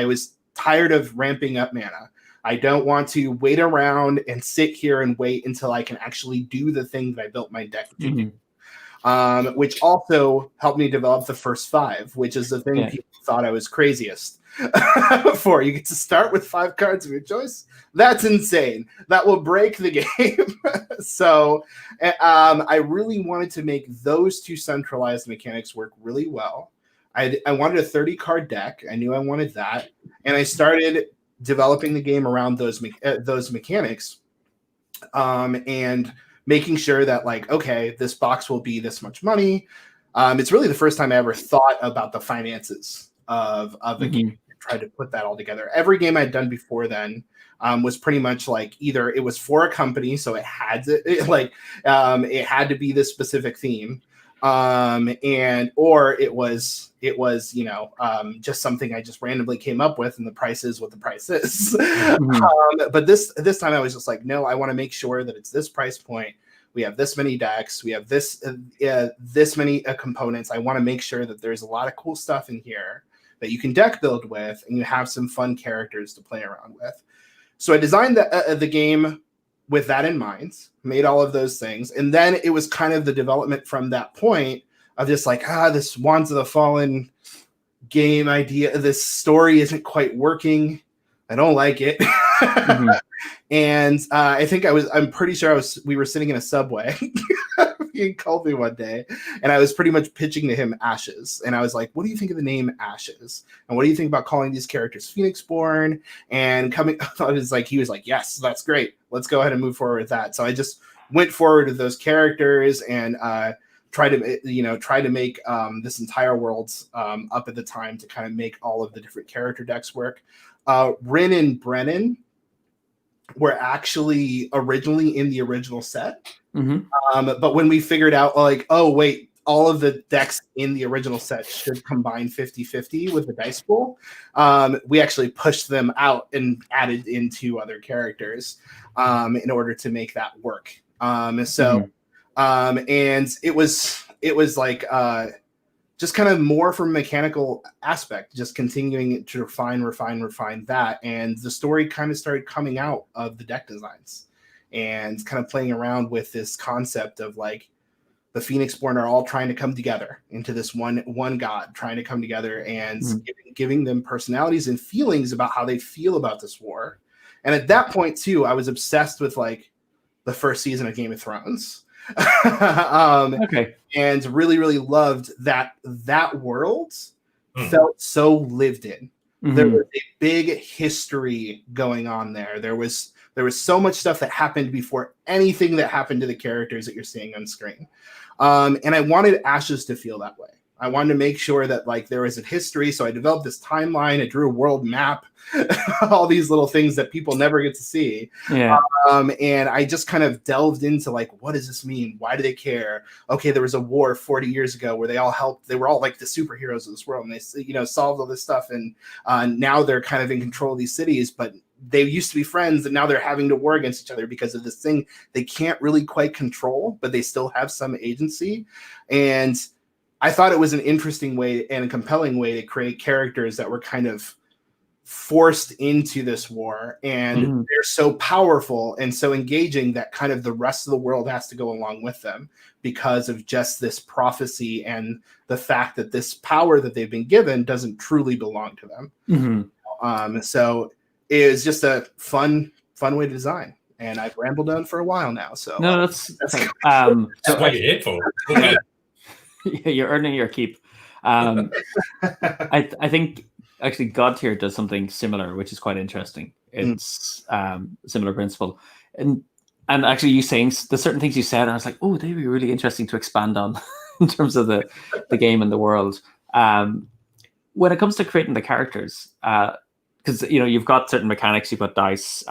was tired of ramping up mana. I don't want to wait around and sit here and wait until I can actually do the thing that I built my deck to do. Which also helped me develop the first 5, which is the thing people thought I was craziest for. You get to start with 5 cards of your choice. That's insane. That will break the game. So I really wanted to make those 2 centralized mechanics work really well. I wanted a 30-card deck. I knew I wanted that. And I started developing the game around those mechanics. And making sure that, like, okay, this box will be this much money. It's really the first time I ever thought about the finances of a game. I tried to put that all together. Every game I'd done before then was pretty much like either it was for a company, so it had to be this specific theme, or it was just something I just randomly came up with, and the price is what the price is. But this time I was just like, no, I want to make sure that it's this price point. We have this many decks. We have this many components. I want to make sure that there's a lot of cool stuff in here that you can deck build with, and you have some fun characters to play around with. So I designed the game with that in mind, made all of those things. And then it was kind of the development from that point of just like, this Wands of the Fallen game idea, this story isn't quite working. I don't like it. And I'm pretty sure we were sitting in a subway. He called me one day, and I was pretty much pitching to him Ashes. And I was like, what do you think of the name Ashes? And what do you think about calling these characters Phoenixborn? And he was like, yes, that's great. Let's go ahead and move forward with that. So I just went forward with those characters and try to make this entire world up at the time to kind of make all of the different character decks work. Rin and Brennan were actually originally in the original set. But when we figured out, like, oh, wait, all of the decks in the original set should combine 50-50 with the dice pool, we actually pushed them out and added in 2 other characters in order to make that work. And it was like just kind of more from a mechanical aspect, just continuing to refine that. And the story kind of started coming out of the deck designs and kind of playing around with this concept of like the Phoenixborn are all trying to come together into this one god, trying to come together and giving them personalities and feelings about how they feel about this war. And at that point too, I was obsessed with like the first season of Game of Thrones. And really, really loved that world. Felt so lived in. There was a big history going on there. There was so much stuff that happened before anything that happened to the characters that you're seeing on screen. And I wanted Ashes to feel that way. I wanted to make sure that like there was a history. So I developed this timeline. I drew a world map, all these little things that people never get to see. And I just kind of delved into like, what does this mean? Why do they care? Okay, there was a war 40 years ago where they all helped. They were all like the superheroes of this world, and they solved all this stuff. And now they're kind of in control of these cities, but they used to be friends, and now they're having to war against each other because of this thing they can't really quite control, but they still have some agency. And I thought it was an interesting way and a compelling way to create characters that were kind of forced into this war, and they're so powerful and so engaging that kind of the rest of the world has to go along with them because of just this prophecy and the fact that this power that they've been given doesn't truly belong to them. So it was just a fun way to design. And I've rambled on for a while now. So no, that's what you're here for. You're earning your keep. I think actually God Tier does something similar, which is quite interesting. It's similar principle, and actually you saying the certain things you said, and I was like, oh, they'd be really interesting to expand on in terms of the game and the world. When it comes to creating the characters, because you've got certain mechanics, you've got dice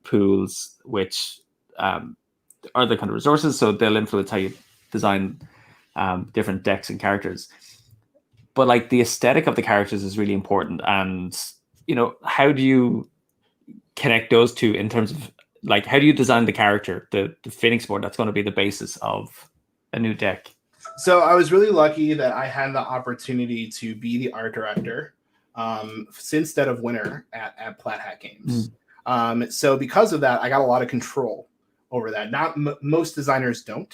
pools, which are the kind of resources, so they'll influence how you design different decks and characters. But like the aesthetic of the characters is really important, and how do you connect those two in terms of like, how do you design the character, the Phoenix board that's going to be the basis of a new deck? So I was really lucky that I had the opportunity to be the art director instead of winner at Plaid Hat Games. So because of that, I got a lot of control over that. Not most designers don't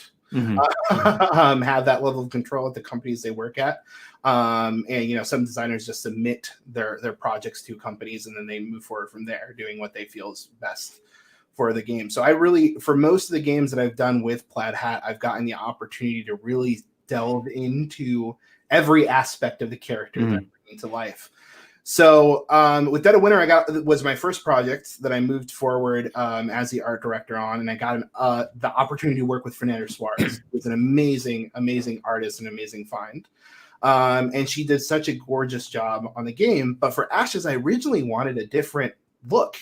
have that level of control at the companies they work at. And some designers just submit their projects to companies and then they move forward from there, doing what they feel is best for the game. So for most of the games that I've done with Plaid Hat, I've gotten the opportunity to really delve into every aspect of the character that I'm bringing to life. So with Dead of Winter, was my first project that I moved forward as the art director on, and I got the opportunity to work with Fernanda Suarez, who's an amazing, amazing artist and amazing find. And she did such a gorgeous job on the game. But for Ashes, I originally wanted a different look.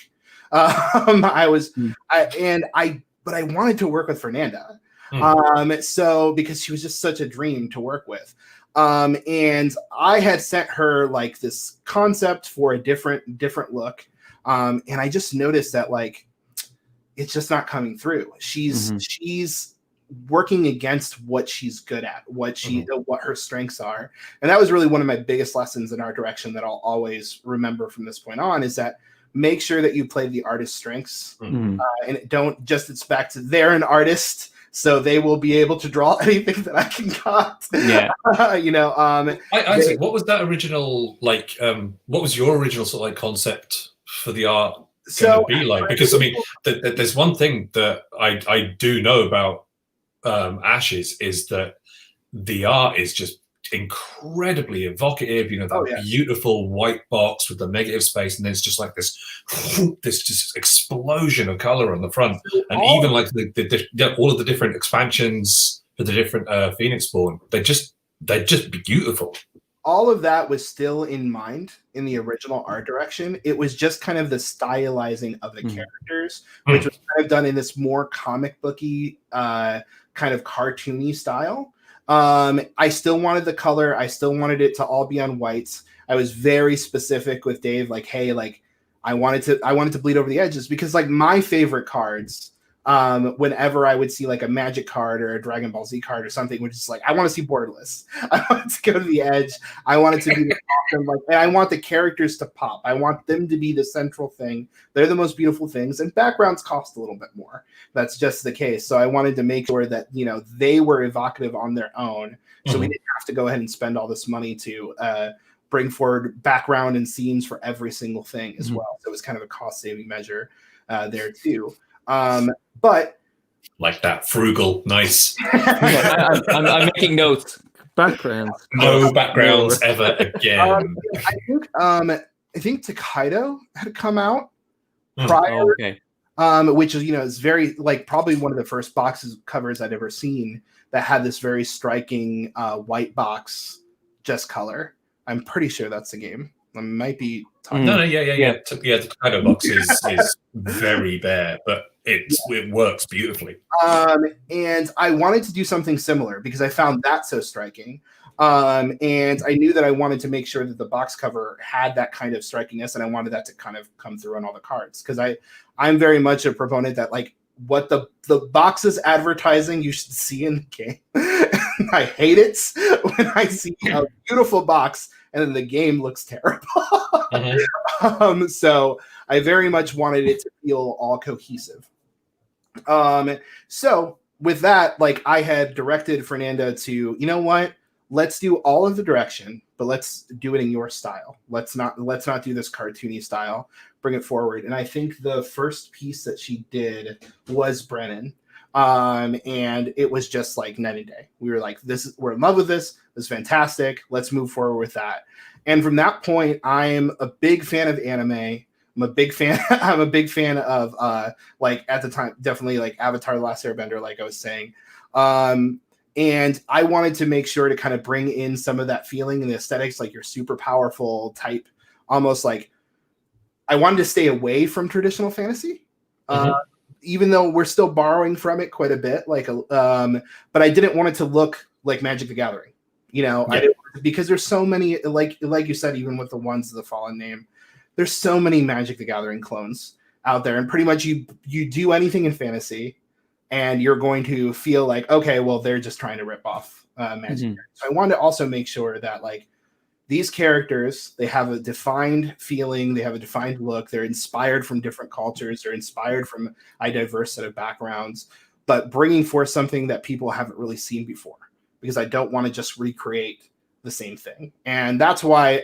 But I wanted to work with Fernanda. So because she was just such a dream to work with. And I had sent her like this concept for a different look. And I just noticed that like it's just not coming through. She's working against what she's good at, what her strengths are. And that was really one of my biggest lessons in art direction that I'll always remember from this point on, is that make sure that you play the artist's strengths and don't just expect they're an artist, so they will be able to draw anything that I can cut. Yeah. Isaac, what was that original, like, what was your original sort of like concept for the art going to be like? Because I mean, there's one thing that I do know about Ashes is that the art is just incredibly evocative. Beautiful white box with the negative space, and then it's just like this just explosion of color on the front, and even like all of the different expansions for the different Phoenix Spawn, they're just beautiful. All of that was still in mind in the original art direction. It was just kind of the stylizing of the characters, which was kind of done in this more comic booky, kind of cartoony style. I still wanted the color. I still wanted it to all be on whites. I was very specific with Dave, like, hey, like I wanted to bleed over the edges, because like my favorite cards, whenever I would see like a Magic card or a Dragon Ball Z card or something, which is like, I want to see borderless. I want to go to the edge. I want it to be awesome, and I want the characters to pop. I want them to be the central thing. They're the most beautiful things, and backgrounds cost a little bit more. That's just the case. So I wanted to make sure that they were evocative on their own, so we didn't have to go ahead and spend all this money to bring forward background and scenes for every single thing as well. So it was kind of a cost-saving measure there too. But like that frugal, nice. I'm making notes. Backgrounds. No backgrounds ever again. I think Takedo had come out prior, which is is very like probably one of the first covers I'd ever seen that had this very striking white box just color. I'm pretty sure that's the game. I might be talking. No, yeah. The Takedo box is very bare, but it works beautifully. And I wanted to do something similar because I found that so striking. And I knew that I wanted to make sure that the box cover had that kind of strikingness, and I wanted that to kind of come through on all the cards, because I'm very much a proponent that like what the box is advertising you should see in the game. I hate it when I see a beautiful box and then the game looks terrible. So I very much wanted it to feel all cohesive. So with that, like I had directed Fernanda to, let's do all of the direction, but let's do it in your style. Let's not do this cartoony style. Bring it forward. And I think the first piece that she did was Brennan. And it was just like night and day. We were like, we're in love with this. This is fantastic. Let's move forward with that. And from that point, I'm a big fan of anime. I'm a big fan of like at the time, definitely like Avatar: The Last Airbender, like I was saying. And I wanted to make sure to kind of bring in some of that feeling and the aesthetics, like your super powerful type, almost like I wanted to stay away from traditional fantasy. Even though we're still borrowing from it quite a bit, but I didn't want it to look like Magic the Gathering, because there's so many, like you said, even with the Ones of the Fallen name, there's so many Magic the Gathering clones out there, and pretty much you do anything in fantasy, and you're going to feel like, okay, well, they're just trying to rip off Magic. Mhm. So I wanted to also make sure that like these characters, they have a defined feeling, they have a defined look, they're inspired from different cultures, they're inspired from a diverse set of backgrounds, but bringing forth something that people haven't really seen before, because I don't want to just recreate the same thing. And that's why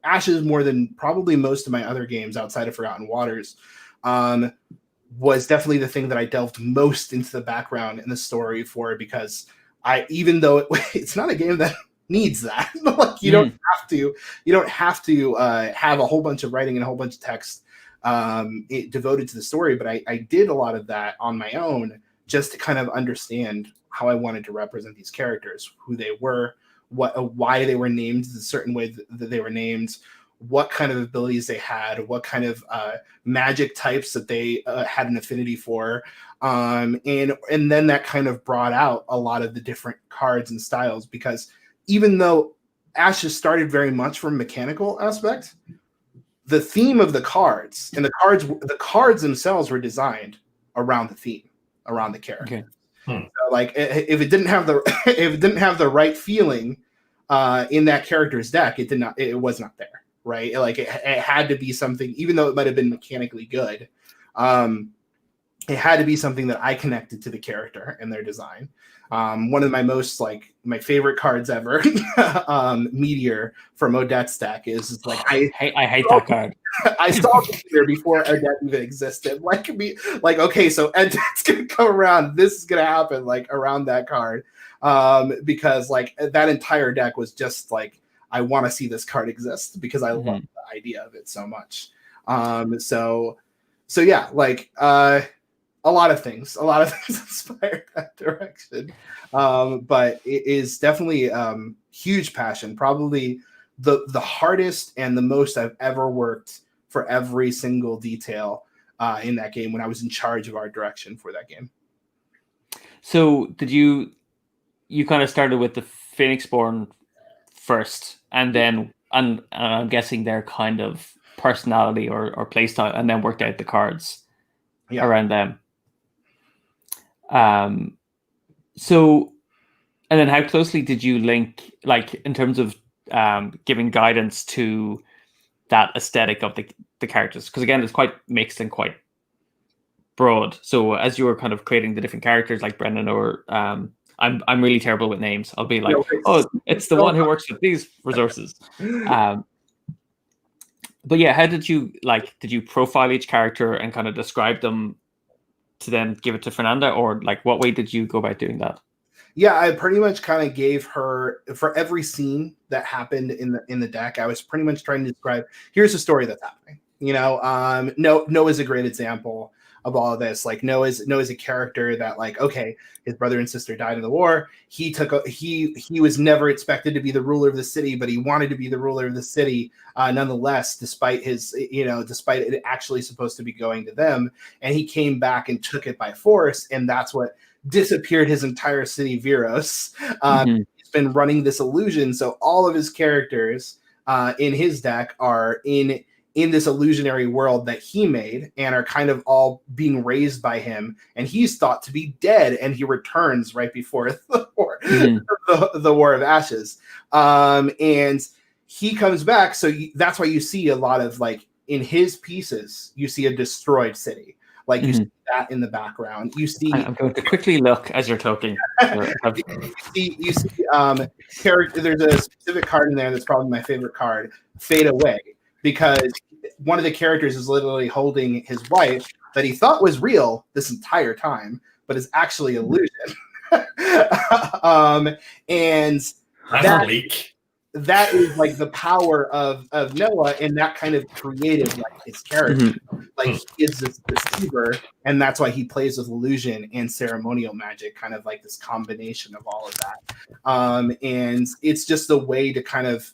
Ashes, more than probably most of my other games outside of Forgotten Waters, was definitely the thing that I delved most into the background and the story for, because even though it's not a game that needs that, like you don't have to have a whole bunch of writing and a whole bunch of text devoted to the story, but I did a lot of that on my own just to kind of understand how I wanted to represent these characters, who they were, why they were named the certain way that they were named, what kind of abilities they had, what kind of magic types that they had an affinity for, and then that kind of brought out a lot of the different cards and styles, because even though Ashes started very much from a mechanical aspect, the theme of the cards and the cards themselves were designed around the theme, around the character. Okay. So, like, if it didn't have the right feeling in that character's deck, it was not there, right? Like it had to be something, even though it might have been mechanically good, it had to be something that I connected to the character and their design. One of my favorite cards ever, Meteor from Odette's deck is like I hate that card. I saw Meteor before Odette even existed. Okay, so Odette's gonna come around. This is gonna happen like around that card, because like that entire deck was just like, I want to see this card exist because I love the idea of it so much. So yeah, like a lot of things inspired that direction. But it is definitely huge passion, probably the hardest and the most I've ever worked for every single detail in that game when I was in charge of art direction for that game. So did you kind of started with the Phoenixborn first, and then and I'm guessing their kind of personality or playstyle, and then worked out the cards around them. So, and then how closely did you link, like in terms of giving guidance to that aesthetic of the characters? Because again, it's quite mixed and quite broad. So as you were kind of creating the different characters, like Brendan, or I'm really terrible with names. I'll be like, oh, it's the one who works with these resources. But yeah, how did you profile each character and kind of describe them to then give it to Fernanda, or like what way did you go about doing that? Yeah, I pretty much kind of gave her, for every scene that happened in the deck, I was pretty much trying to describe, here's the story that's happening. You know, Noah's a great example of all of this. Like Noah's a character that, like, okay, his brother and sister died in the war. He was never expected to be the ruler of the city, but he wanted to be the ruler of the city nonetheless, despite it actually supposed to be going to them. And he came back and took it by force, and that's what disappeared his entire city, Viros. He's been running this illusion, so all of his characters in his deck are in this illusionary world that he made, and are kind of all being raised by him, and he's thought to be dead, and he returns right before the war, the War of Ashes, and he comes back. So that's why you see a lot of, like, in his pieces, you see a destroyed city. Like you see that in the background. You see. I'm going to quickly look as you're talking. You see character. There's a specific card in there that's probably my favorite card, Fade Away, because one of the characters is literally holding his wife that he thought was real this entire time, but is actually illusion. And that is like the power of Noah, and that kind of created like his character. Like he is this deceiver, and that's why he plays with illusion and ceremonial magic, kind of like this combination of all of that. And it's just a way to kind of,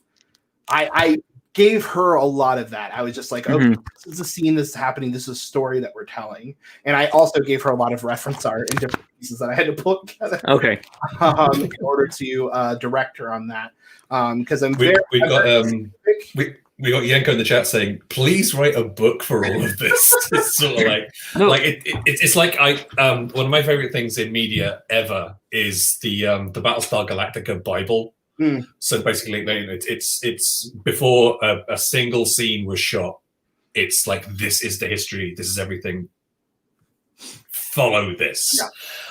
I gave her a lot of that. I was just like, okay, this is a scene that's happening. This is a story that we're telling. And I also gave her a lot of reference art and different pieces that I had to pull together. Okay. In order to direct her on that. Because We got Yanko in the chat saying, "Please write a book for all of this." It's sort of like, it's like one of my favorite things in media ever is the Battlestar Galactica Bible. So basically, it's before a single scene was shot. It's like, this is the history. This is everything. Follow this.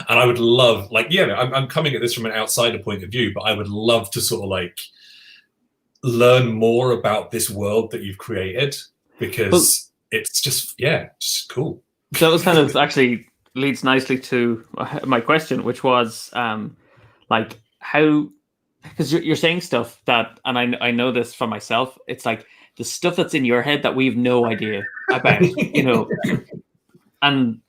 And I would love, I'm coming at this from an outsider point of view, but I would love to sort of like learn more about this world that you've created, because it's just cool. So it kind of actually leads nicely to my question, which was like, how, because you're saying stuff that, and I know this for myself, it's like the stuff that's in your head that we've no idea about, and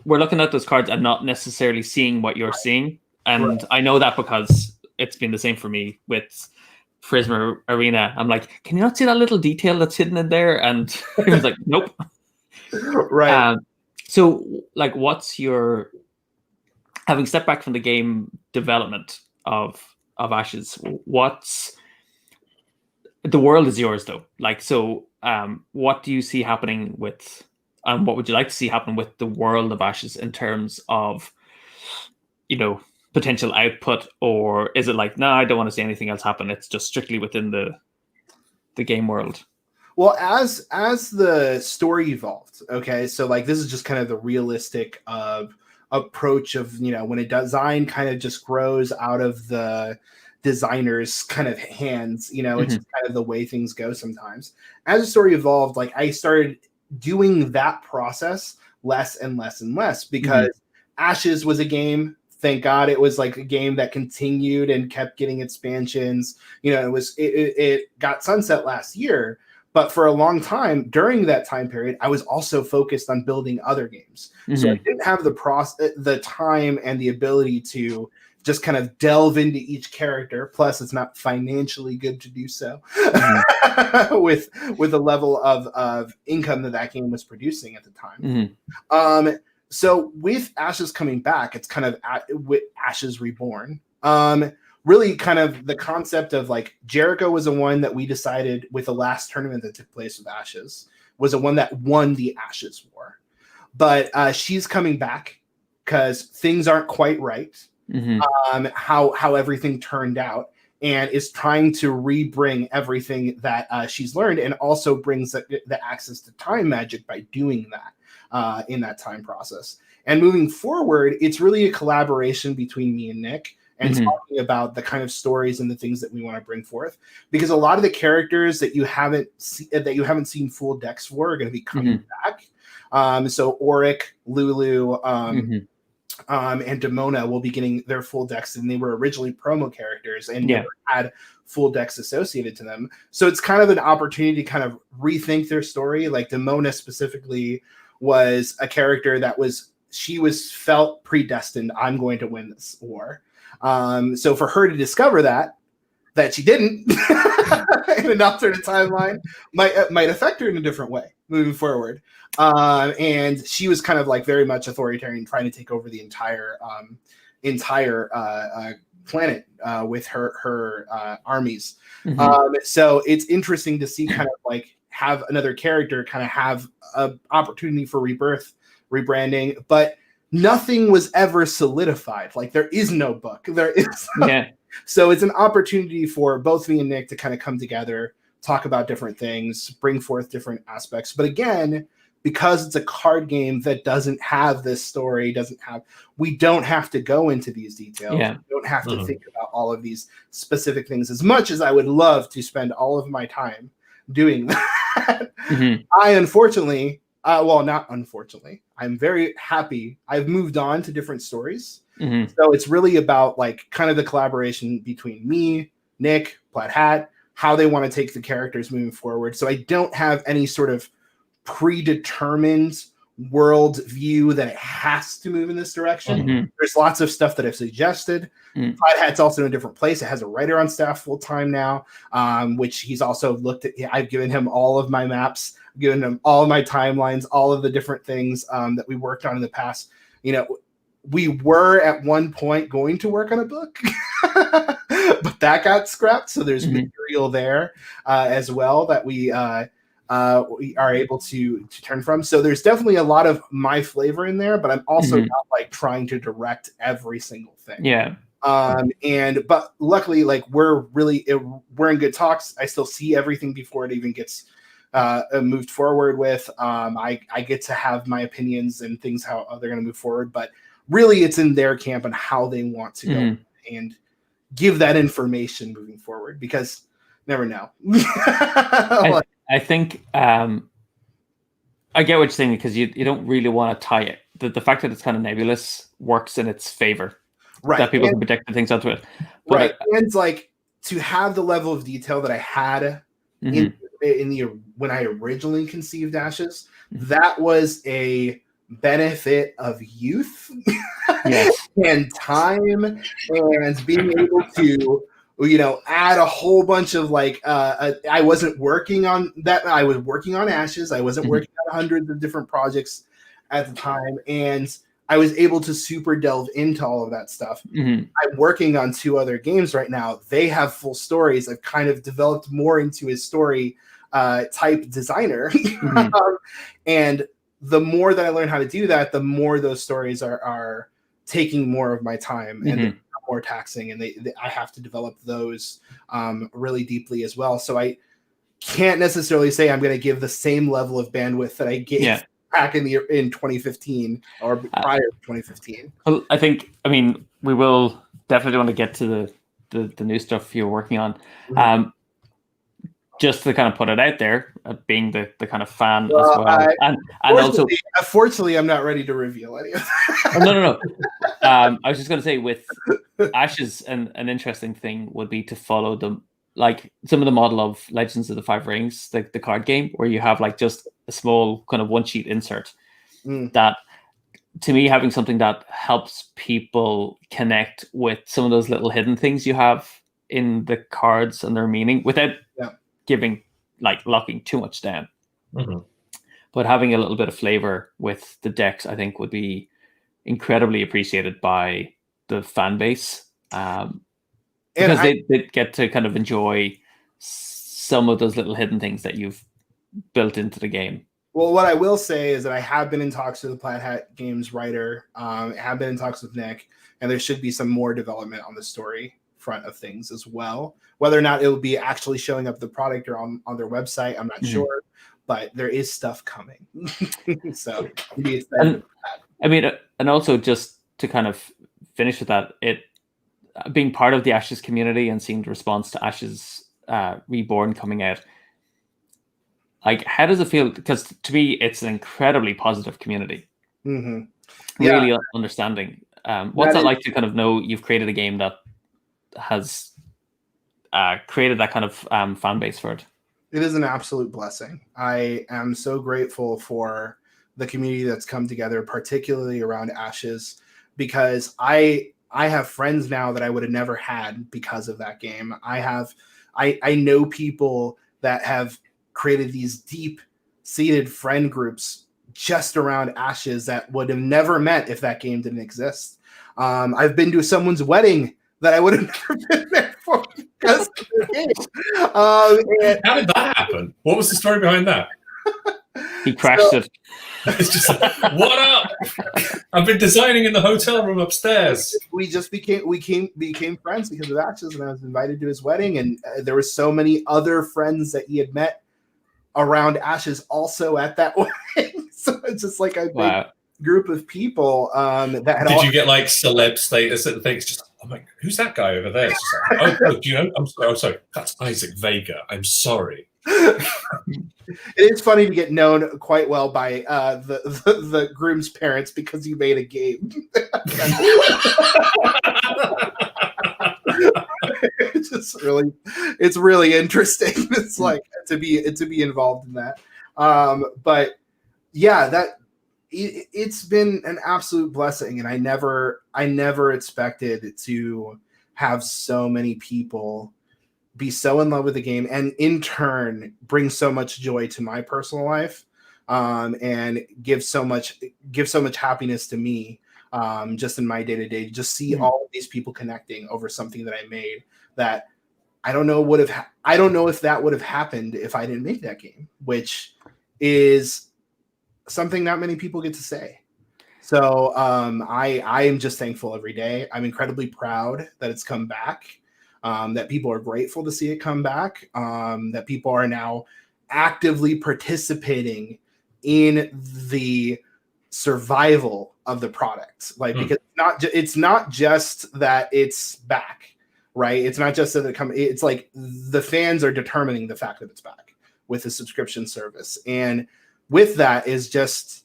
we're looking at those cards and not necessarily seeing what you're seeing. And I know that because it's been the same for me with Prisma Arena. I'm like, can you not see that little detail that's hidden in there? And he was like, nope. Right. So like, what's your, having stepped back from the game development of Ashes, what's, the world is yours though. Like, so what do you see happening with, what would you like to see happen with the world of Ashes in terms of, potential output? Or is it like, no, I don't want to see anything else happen, it's just strictly within the game world? Well, as the story evolved, okay, so like this is just kind of the realistic approach of, when a design kind of just grows out of the designer's kind of hands, it's just kind of the way things go sometimes. As the story evolved, like I started doing that process less and less and less, because Ashes was a game. Thank God it was like a game that continued and kept getting expansions. It got sunset last year, but for a long time during that time period, I was also focused on building other games. So I didn't have the time and the ability to just kind of delve into each character. Plus, it's not financially good to do so with the level of income that game was producing at the time. So with Ashes coming back, it's kind of with Ashes Reborn. Really kind of the concept of like Jericho was the one that we decided with the last tournament that took place with Ashes was the one that won the Ashes War. But she's coming back because things aren't quite right. How everything turned out, and is trying to rebring everything that she's learned, and also brings the access to time magic by doing that in that time process. And moving forward, it's really a collaboration between me and Nick, and talking about the kind of stories and the things that we want to bring forth, because a lot of the characters that you haven't seen full decks for are going to be coming back. So Auric, Lulu, and Demona will be getting their full decks, and they were originally promo characters and never had full decks associated to them. So it's kind of an opportunity to kind of rethink their story. Like Demona specifically was a character that felt predestined. I'm going to win this war. So for her to discover that she didn't in an alternate timeline might affect her in a different way moving forward. And she was kind of like very much authoritarian, trying to take over the entire planet with her armies. So it's interesting to see kind of like have another character kind of have an opportunity for rebirth, rebranding, but nothing was ever solidified. Like there is no book. There is. So it's an opportunity for both me and Nick to kind of come together, talk about different things, bring forth different aspects. But again, because it's a card game that doesn't have this story, we don't have to go into these details. We don't have to think about all of these specific things, as much as I would love to spend all of my time doing that. I unfortunately, not unfortunately, I'm very happy I've moved on to different stories. So it's really about like kind of the collaboration between me, Nick, Plaid Hat, how they want to take the characters moving forward. So I don't have any sort of predetermined world view that it has to move in this direction. There's lots of stuff that I've suggested. Plaid Hat's also in a different place. It has a writer on staff full time now, which he's also looked at. I've given him all of my maps, given him all of my timelines, all of the different things that we worked on in the past. we were at one point going to work on a book, but that got scrapped. So there's material there as well that we are able to turn from. So there's definitely a lot of my flavor in there, but I'm also not like trying to direct every single thing. Yeah. But luckily, like we're in good talks. I still see everything before it even gets moved forward with. I get to have my opinions and things how they're going to move forward, but really it's in their camp and how they want to go and give that information moving forward, because never know. I think I get what you're saying, because you don't really want to tie it. The fact that it's kind of nebulous works in its favor. Right. That people can project things onto it. But right. And like to have the level of detail that I had in the when I originally conceived Ashes, that was a benefit of youth and time and being able to, you know, add a whole bunch of like I wasn't working on that. I was working on Ashes. I wasn't working on hundreds of different projects at the time, and I was able to super delve into all of that stuff. I'm working on 2 other games right now. They have full stories. I've kind of developed more into a story type designer. And the more that I learn how to do that, the more those stories are taking more of my time and they're more taxing, and I have to develop those really deeply as well. So I can't necessarily say I'm going to give the same level of bandwidth that I gave back in 2015 or prior to 2015. Well, I mean, we will definitely want to get to the new stuff you're working on. Just to kind of put it out there, being the kind of fan as well. And also, unfortunately, I'm not ready to reveal any of that. No. I was just going to say, with Ashes, an interesting thing would be to follow them, like some of the model of Legends of the Five Rings, the card game, where you have like just a small kind of 1-sheet insert. That, to me, having something that helps people connect with some of those little hidden things you have in the cards and their meaning without giving, like, locking too much down. But having a little bit of flavor with the decks, I think, would be incredibly appreciated by the fan base, because they get to kind of enjoy some of those little hidden things that you've built into the game. Well, what I will say is that I have been in talks with the Plaid Hat Games writer, have been in talks with Nick, and there should be some more development on the story front of things as well. Whether or not it will be actually showing up the product or on their website, I'm not sure, but there is stuff coming. So be excited. I mean, and also just to kind of finish with that, it being part of the Ashes community and seeing the response to Ashes Reborn coming out, like, how does it feel? Because to me, it's an incredibly positive community. Really understanding. What's that like to kind of know you've created a game that has created that kind of fan base for it? It is an absolute blessing. I am so grateful for the community that's come together, particularly around Ashes, because I have friends now that I would have never had because of that game. I know people that have created these deep-seated friend groups just around Ashes that would have never met if that game didn't exist. I've been to someone's wedding that I would have never been there for because of the game. How did that happen? What was the story behind that? He crashed it. It's just like, what up? I've been designing in the hotel room upstairs. We just became friends because of Ashes, and I was invited to his wedding, and there were so many other friends that he had met around Ashes also at that wedding. So it's just like a big group of people that had. Did you get like celeb status and things? Just, oh my, who's that guy over there? It's just like, oh, do you know? I'm sorry. That's Isaac Vega. I'm sorry. It is funny to get known quite well by the groom's parents because you made a game. It's really interesting. It's like to be involved in that. But yeah, it's been an absolute blessing, and I never expected to have so many people be so in love with the game and in turn bring so much joy to my personal life, and give so much happiness to me just in my day-to-day, just see all of these people connecting over something that I made that I don't know if that would have happened if I didn't make that game, which is something not many people get to say. So I am just thankful every day. I'm incredibly proud that it's come back, that people are grateful to see it come back, that people are now actively participating in the survival of the product. Like, because it's not just that it's back, right? It's not just that it's like the fans are determining the fact that it's back with the subscription service. And with that is just,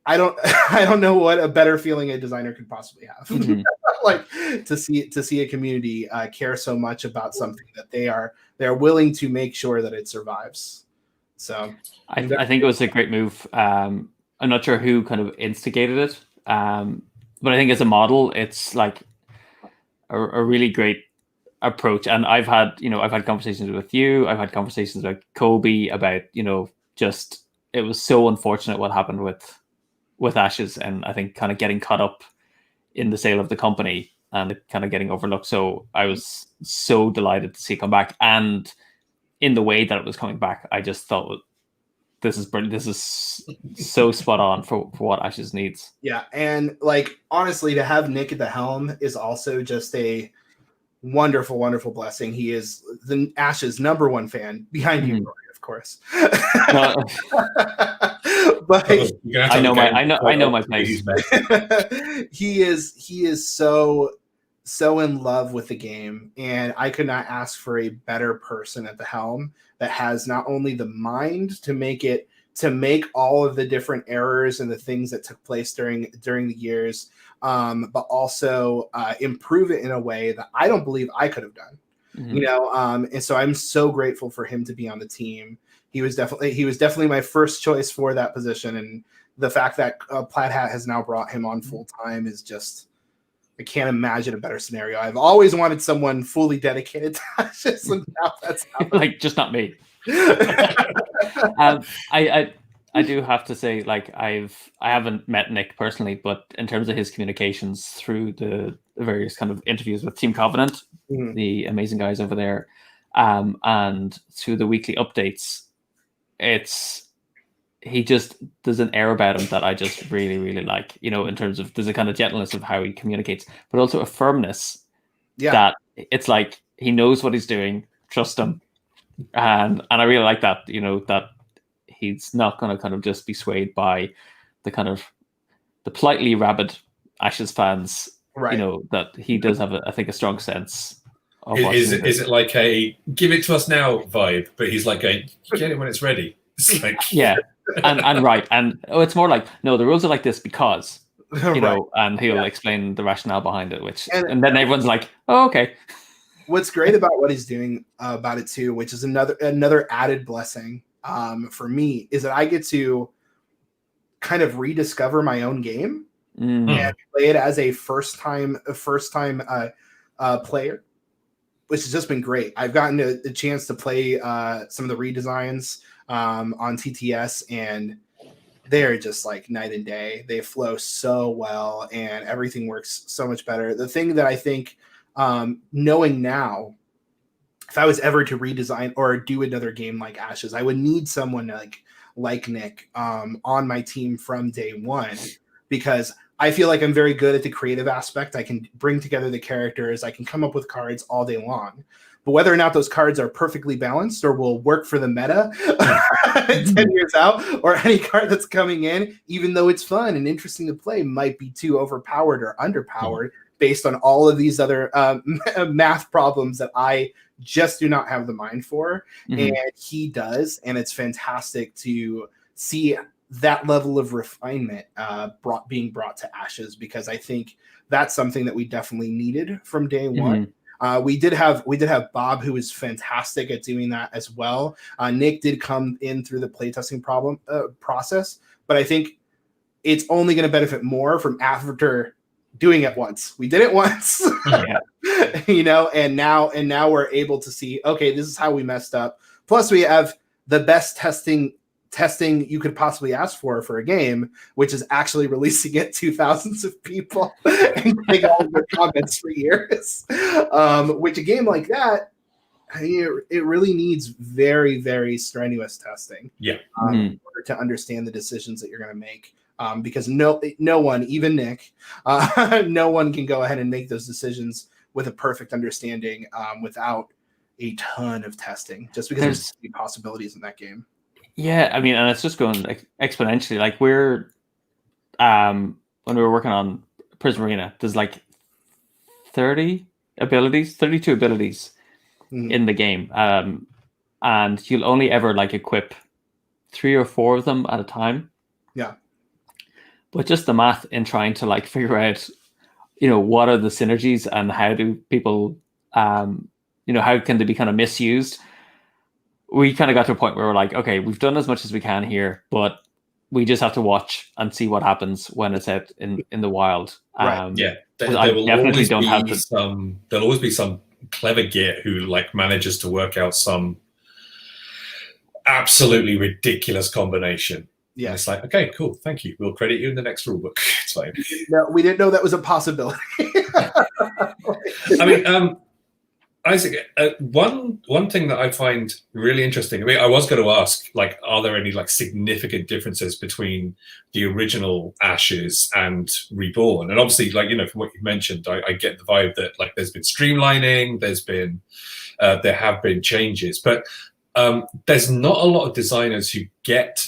I don't know what a better feeling a designer could possibly have. Like to see a community care so much about something that they're willing to make sure that it survives. So I think it was a great move. I'm not sure who kind of instigated it, but I think as a model, it's like a really great approach. And I've had conversations with you. I've had conversations with Kobe about, just it was so unfortunate what happened with Ashes, and I think kind of getting caught up in the sale of the company and it kind of getting overlooked. So I was so delighted to see it come back, and in the way that it was coming back, I just thought, this is brilliant. This is so spot on for what Ashes needs. Yeah, and like honestly, to have Nick at the helm is also just a wonderful, wonderful blessing. He is the Ashes #1 fan behind you, Rory, of course. But I know my place. He is so in love with the game, and I could not ask for a better person at the helm that has not only the mind to make all of the different errors and the things that took place during the years, but also improve it in a way that I don't believe I could have done. And so I'm so grateful for him to be on the team. He was definitely my first choice for that position, and the fact that Plaid Hat has now brought him on full time is just, I can't imagine a better scenario. I've always wanted someone fully dedicated to Ashes, and now that's happening. Like, just not me. I do have to say, like, I haven't met Nick personally, but in terms of his communications through the various kind of interviews with Team Covenant, the amazing guys over there, and through the weekly updates, there's an air about him that I just really, really like, in terms of, there's a kind of gentleness of how he communicates, but also a firmness that it's like, he knows what he's doing, trust him. And I really like that, that he's not going to kind of just be swayed by the kind of the politely rabid Ashes fans, right? That he does have, I think, a strong sense of is it like a give it to us now vibe, but he's like you get it when it's ready. It's like, yeah. And right. And it's more like, no, the rules are like this because, right. And he'll explain the rationale behind it, and then everyone's like, oh, okay. What's great about what he's doing about it too, which is another added blessing for me, is that I get to kind of rediscover my own game and play it as a first time player, which has just been great. I've gotten a chance to play some of the redesigns on TTS, and they're just like night and day. They flow so well, and everything works so much better. The thing that I think, knowing now, if I was ever to redesign or do another game like Ashes, I would need someone like Nick on my team from day one, because I feel like I'm very good at the creative aspect. I can bring together the characters. I can come up with cards all day long. But whether or not those cards are perfectly balanced or will work for the meta 10 years out, or any card that's coming in, even though it's fun and interesting to play, might be too overpowered or underpowered based on all of these other math problems that I just do not have the mind for. And he does. And it's fantastic to see that level of refinement being brought to Ashes, because I think that's something that we definitely needed from day one. We did have Bob, who was fantastic at doing that as well. Nick did come in through the playtesting process, but I think it's only going to benefit more from after doing it once. We did it once, and now we're able to see, okay, this is how we messed up. Plus, we have the best testing testing you could possibly ask for a game, which is actually releasing it to thousands of people and getting all of their comments for years. Which a game like that, it really needs very, very strenuous testing. Yeah. In order to understand the decisions that you're going to make. Because no one, even Nick, no one can go ahead and make those decisions with a perfect understanding without a ton of testing, just because there's so many possibilities in that game. Yeah, I mean, and it's just going exponentially. Like we're when we were working on Prism Arena, there's like 32 abilities in the game, and you'll only ever like equip 3 or 4 of them at a time. Yeah, but just the math in trying to like figure out, what are the synergies and how do people, how can they be kind of misused? We kind of got to a point where we're like, okay, we've done as much as we can here, but we just have to watch and see what happens when it's out in the wild. Right. Yeah, there'll always be some clever git who like manages to work out some absolutely ridiculous combination. Yeah, and it's like, okay, cool, thank you. We'll credit you in the next rulebook. It's fine. No, we didn't know that was a possibility. I mean, Isaac, one thing that I find really interesting. I mean, I was going to ask, like, are there any like significant differences between the original Ashes and Reborn? And obviously, like, from what you mentioned, I get the vibe that like there's been streamlining, there have been changes, but there's not a lot of designers who get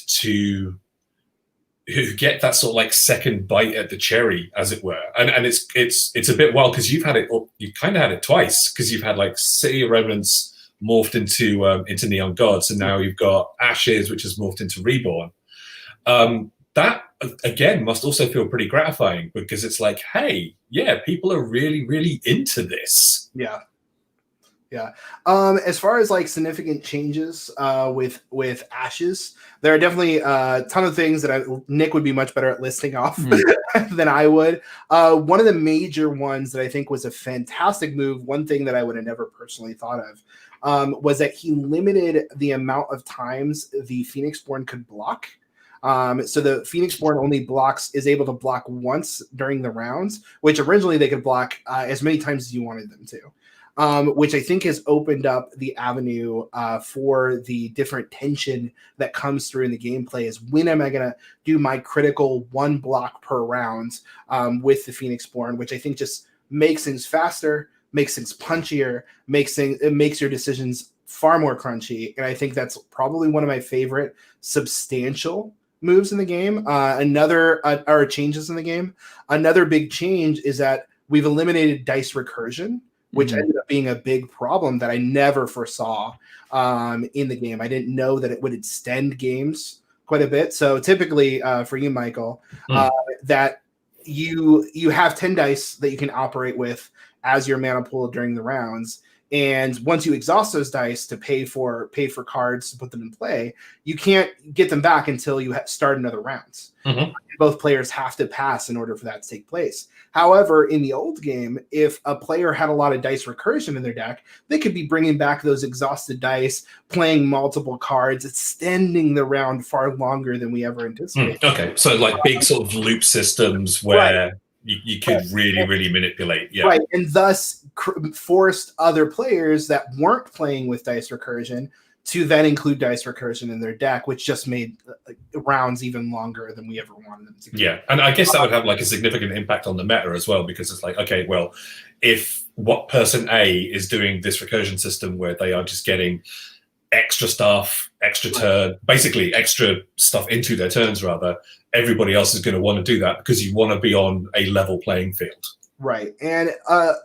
that sort of like second bite at the cherry, as it were, and it's a bit wild because you kind of had it twice, because you've had like City of Remnants morphed into Neon Gods, and now you've got Ashes, which has morphed into Reborn. That again must also feel pretty gratifying, because it's like, hey, yeah, people are really, really into this. Yeah. Yeah. As far as like significant changes with Ashes, there are definitely a ton of things that Nick would be much better at listing off than I would. One of the major ones that I think was a fantastic move, one thing that I would have never personally thought of, was that he limited the amount of times the Phoenixborn could block. So the Phoenixborn is able to block once during the rounds, which originally they could block as many times as you wanted them to. Which I think has opened up the avenue for the different tension that comes through in the gameplay. Is when am I going to do my critical 1 block per round with the Phoenixborn, which I think just makes things faster, makes things punchier, it makes your decisions far more crunchy. And I think that's probably one of my favorite substantial moves in the game. Or changes in the game. Another big change is that we've eliminated dice recursion, which ended up being a big problem that I never foresaw in the game. I didn't know that it would extend games quite a bit. So typically for you, Michael, that you have 10 dice that you can operate with as your mana pool during the rounds. And once you exhaust those dice to pay for cards to put them in play, you can't get them back until you start another round. Both players have to pass in order for that to take place. However, in the old game, if a player had a lot of dice recursion in their deck, they could be bringing back those exhausted dice, playing multiple cards, extending the round far longer than we ever anticipated. Okay, so like big sort of loop systems where you could really manipulate. Yeah. Right, and thus forced other players that weren't playing with dice recursion to then include dice recursion in their deck, which just made rounds even longer than we ever wanted them to. Yeah, and I guess that would have like a significant impact on the meta as well, because it's like, okay, well, if what person A is doing this recursion system where they are just getting extra stuff, extra turn, basically extra stuff into their turns rather, everybody else is going to want to do that because you want to be on a level playing field. Right, and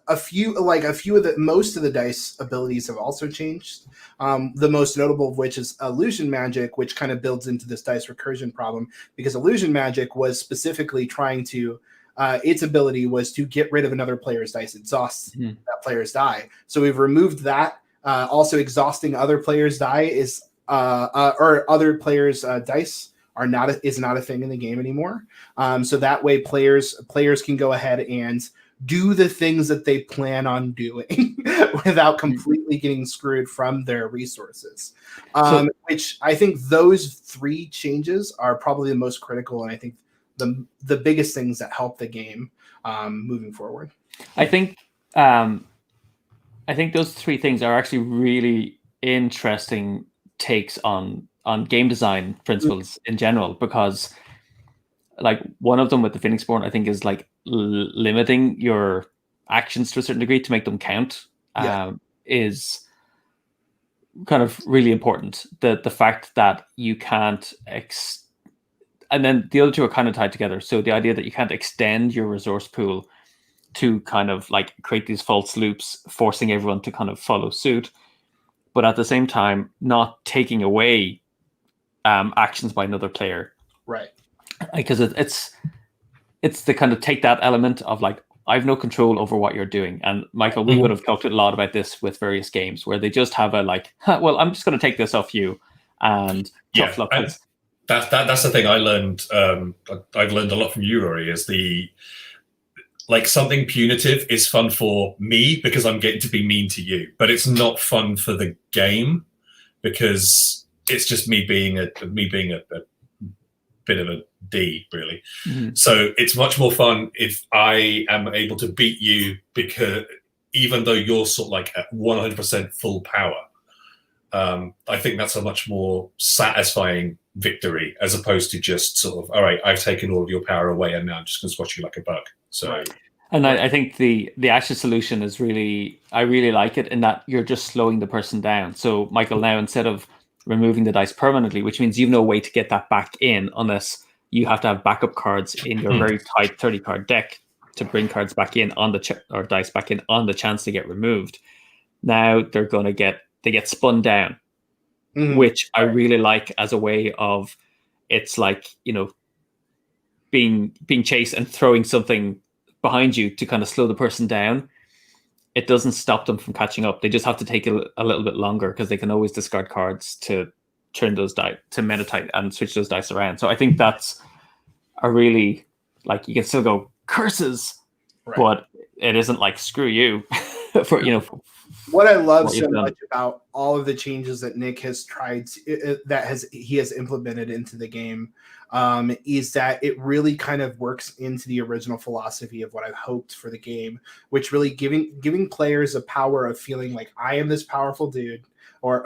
most of the dice abilities have also changed. The most notable of which is Illusion Magic, which kind of builds into this dice recursion problem, because Illusion Magic was specifically trying to, its ability was to get rid of another player's dice, exhaust that player's die. So we've removed that. Also, exhausting other players' die or other players' dice is not a thing in the game anymore. So that way, players can go ahead and do the things that they plan on doing without completely getting screwed from their resources. So- Which I think those 3 changes are probably the most critical, and I think the biggest things that help the game moving forward. I think those 3 things are actually really interesting takes on game design principles in general, because like one of them with the Phoenixborn, I think, is like limiting your actions to a certain degree to make them count. Is kind of really important. The fact that you can't and then the other 2 are kind of tied together. So the idea that you can't extend your resource pool to kind of like create these false loops, forcing everyone to kind of follow suit, but at the same time not taking away actions by another player. Right. Because it's the kind of take that element of like, I've no control over what you're doing. And Michael, we would have talked a lot about this with various games where they just have a like, well, I'm just going to take this off you, and tough luck. And that's the thing I learned. I've learned a lot from you, Rory, is like something punitive is fun for me because I'm getting to be mean to you, but it's not fun for the game because it's just me being a bit of a D, really. Mm-hmm. So it's much more fun if I am able to beat you, because even though you're sort of like at 100% full power, I think that's a much more satisfying victory as opposed to just sort of, all right, I've taken all of your power away and now I'm just going to squash you like a bug. So, and I think the Ashes solution is I really like it in that you're just slowing the person down. So Michael, now instead of removing the dice permanently, which means you've no way to get that back in unless you have to have backup cards in your very tight 30 card deck to bring cards back in on or dice back in on the chance to get removed. Now they get spun down, which I really like as a way of, it's like, being chased and throwing something behind you to kind of slow the person down. It doesn't stop them from catching up. They just have to take a little bit longer because they can always discard cards to turn those dice to meditate and switch those dice around. So I think that's a really, like, you can still go curses, but it isn't like screw you for what I love so much about all of the changes that Nick has tried he has implemented into the game is that it really kind of works into the original philosophy of what I've hoped for the game, which really giving players a power of feeling like I am this powerful dude or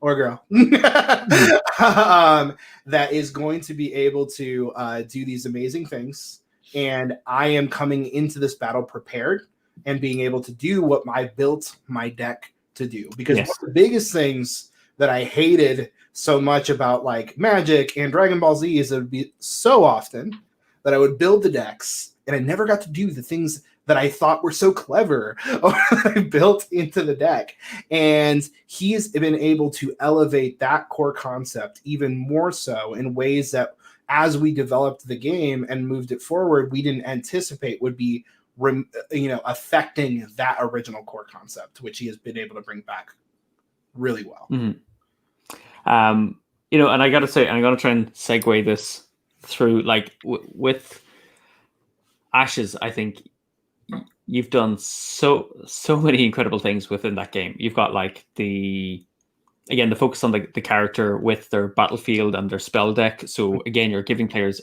girl that is going to be able to do these amazing things, and I am coming into this battle prepared and being able to do what I built my deck to do. Because one of the biggest things that I hated so much about like Magic and Dragon Ball Z is it would be so often that I would build the decks and I never got to do the things that I thought were so clever or I built into the deck. And he's been able to elevate that core concept even more so in ways that as we developed the game and moved it forward, we didn't anticipate would be affecting that original core concept, which he has been able to bring back really well. Mm-hmm. And I gotta say, I'm gonna try and segue this through, like, with Ashes. I think you've done so many incredible things within that game. You've got like the focus on the character with their battlefield and their spell deck. So again, you're giving players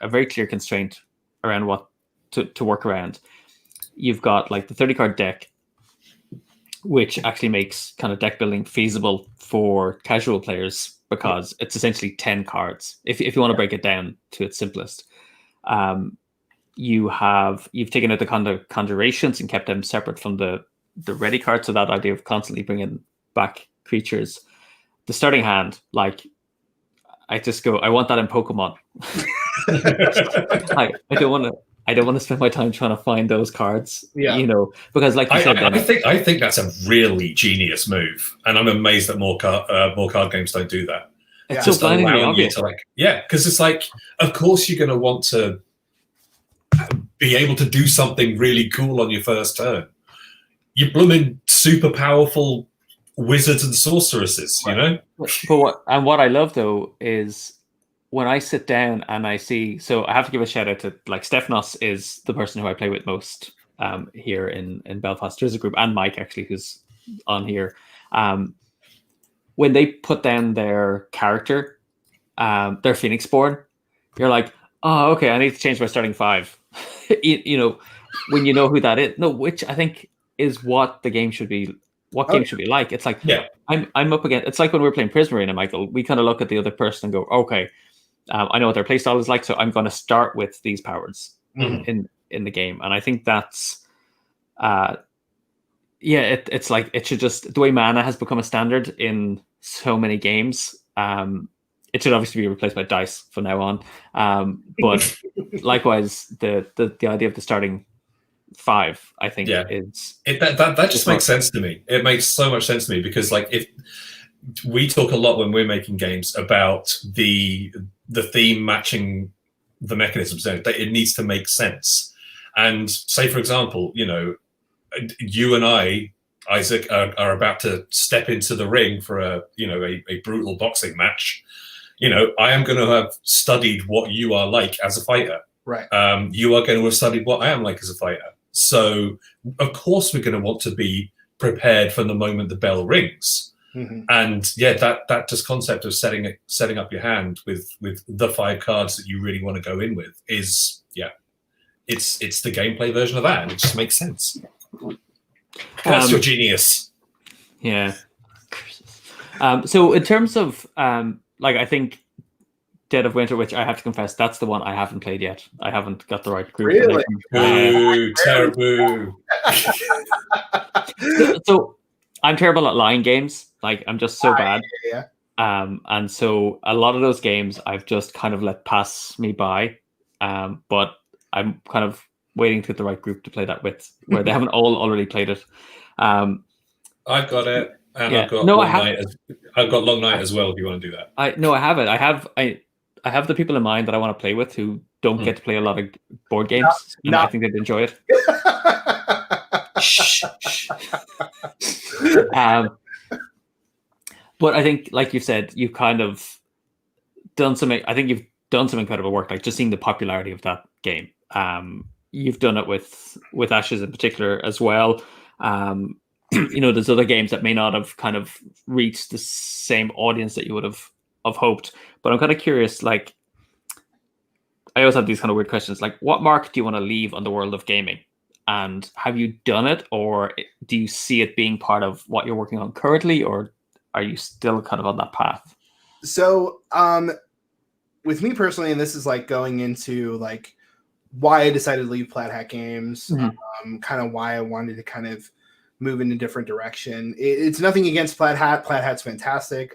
a very clear constraint around what to work around. You've got like the 30 card deck, which actually makes kind of deck building feasible for casual players because it's essentially 10 cards. If you want to break it down to its simplest, you've taken out the conjurations and kept them separate from the ready cards. So that idea of constantly bringing back creatures, the starting hand, like I just go, I want that in Pokemon. I don't want to spend my time trying to find those cards, because like you said, I think that's a really genius move, and I'm amazed that more card games don't do that. It's just blindingly obvious. Because it's like, of course you're going to want to be able to do something really cool on your first turn. You're blooming super powerful wizards and sorceresses, But what I love though is when I sit down and I see, so I have to give a shout out to, like, Stephanos is the person who I play with most here in Belfast. There's a group, and Mike actually, who's on here. When they put down their character, their Phoenix Born, you're like, oh, okay, I need to change my starting 5. you know, when you know who that is. No, which I think is what the game should be. What game should be like? It's like, Yeah. I'm up against. It's like when we're playing Prism Arena, Michael. We kind of look at the other person and go, okay, I know what their playstyle is like, so I'm going to start with these powers in the game. And I think that's, it's like it should just, the way mana has become a standard in so many games. It should obviously be replaced by dice from now on. But likewise, the idea of the starting 5, I think, is that just makes sense to me. It makes so much sense to me because, like, if we talk a lot when we're making games about the theme matching the mechanisms, that it needs to make sense. And say, for example, you know, you and I, Isaac, are about to step into the ring for a brutal boxing match. You know, I am going to have studied what you are like as a fighter. Right. You are going to have studied what I am like as a fighter. So, of course, we're going to want to be prepared from the moment the bell rings. And that just concept of setting up your hand with the 5 cards that you really want to go in with is it's the gameplay version of that, and it just makes sense. That's your genius. Yeah. So in terms of like, I think Dead of Winter, which I have to confess, that's the one I haven't played yet. I haven't got the right group. Really? Boo, terrible. So I'm terrible at line games. Like, I'm just so bad. Yeah. And so a lot of those games I've just kind of let pass me by. But I'm kind of waiting to get the right group to play that with, where they haven't all already played it. I've got it, and I've got I've got Long Night as well. If you want to do that, I have it. I have the people in mind that I want to play with who don't get to play a lot of board games. I think they'd enjoy it. But I think, like you said, you've kind of done something. I think you've done some incredible work, like just seeing the popularity of that game. You've done it with Ashes in particular as well. You know, there's other games that may not have kind of reached the same audience that you would have hoped. But I'm kind of curious, like, I always have these kind of weird questions, like, what mark do you want to leave on the world of gaming? And have you done it, or do you see it being part of what you're working on currently, or are you still kind of on that path? So, with me personally, and this is like going into like why I decided to leave Plaid Hat Games, kind of why I wanted to kind of move in a different direction. It's nothing against Plaid Hat. Plaid Hat's fantastic.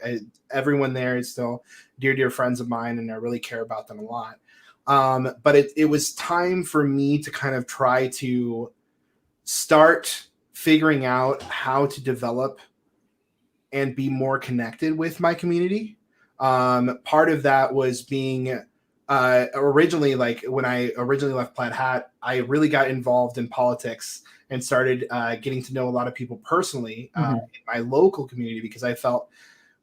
Everyone there is still dear friends of mine, and I really care about them a lot. But it was time for me to kind of try to start figuring out how to develop and be more connected with my community. Part of that was being originally, like when I originally left Plaid Hat, I really got involved in politics and started getting to know a lot of people personally in my local community, because I felt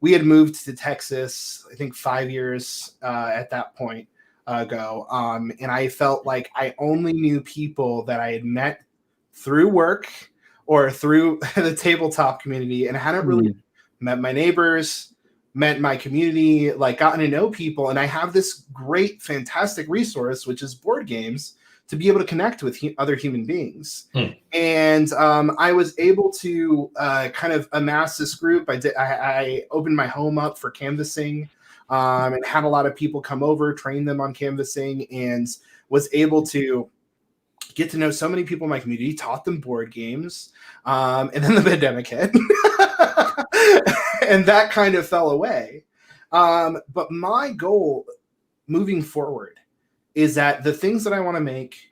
we had moved to Texas, I think 5 years at that point ago. And I felt like I only knew people that I had met through work or through the tabletop community, and I hadn't really met my neighbors, met my community, like gotten to know people. And I have this great, fantastic resource, which is board games, to be able to connect with other human beings. And I was able to kind of amass this group. I opened my home up for canvassing and had a lot of people come over, train them on canvassing, and was able to get to know so many people in my community, taught them board games. And then the pandemic hit. And that kind of fell away. But my goal moving forward is that the things that I want to make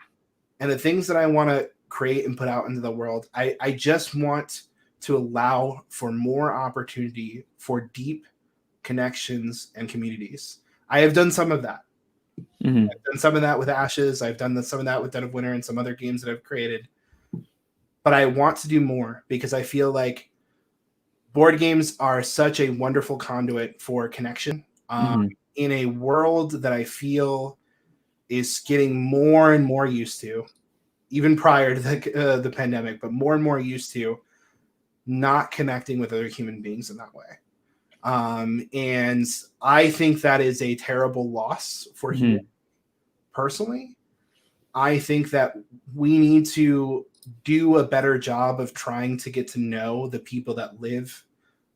and the things that I want to create and put out into the world, I just want to allow for more opportunity for deep connections and communities. I have done some of that. I've done some of that with Ashes. I've done some of that with Dead of Winter and some other games that I've created. But I want to do more, because I feel like board games are such a wonderful conduit for connection in a world that I feel is getting more and more used to even prior to the pandemic, but more and more used to not connecting with other human beings in that way. And I think that is a terrible loss for humanity. Personally, I think that we need to do a better job of trying to get to know the people that live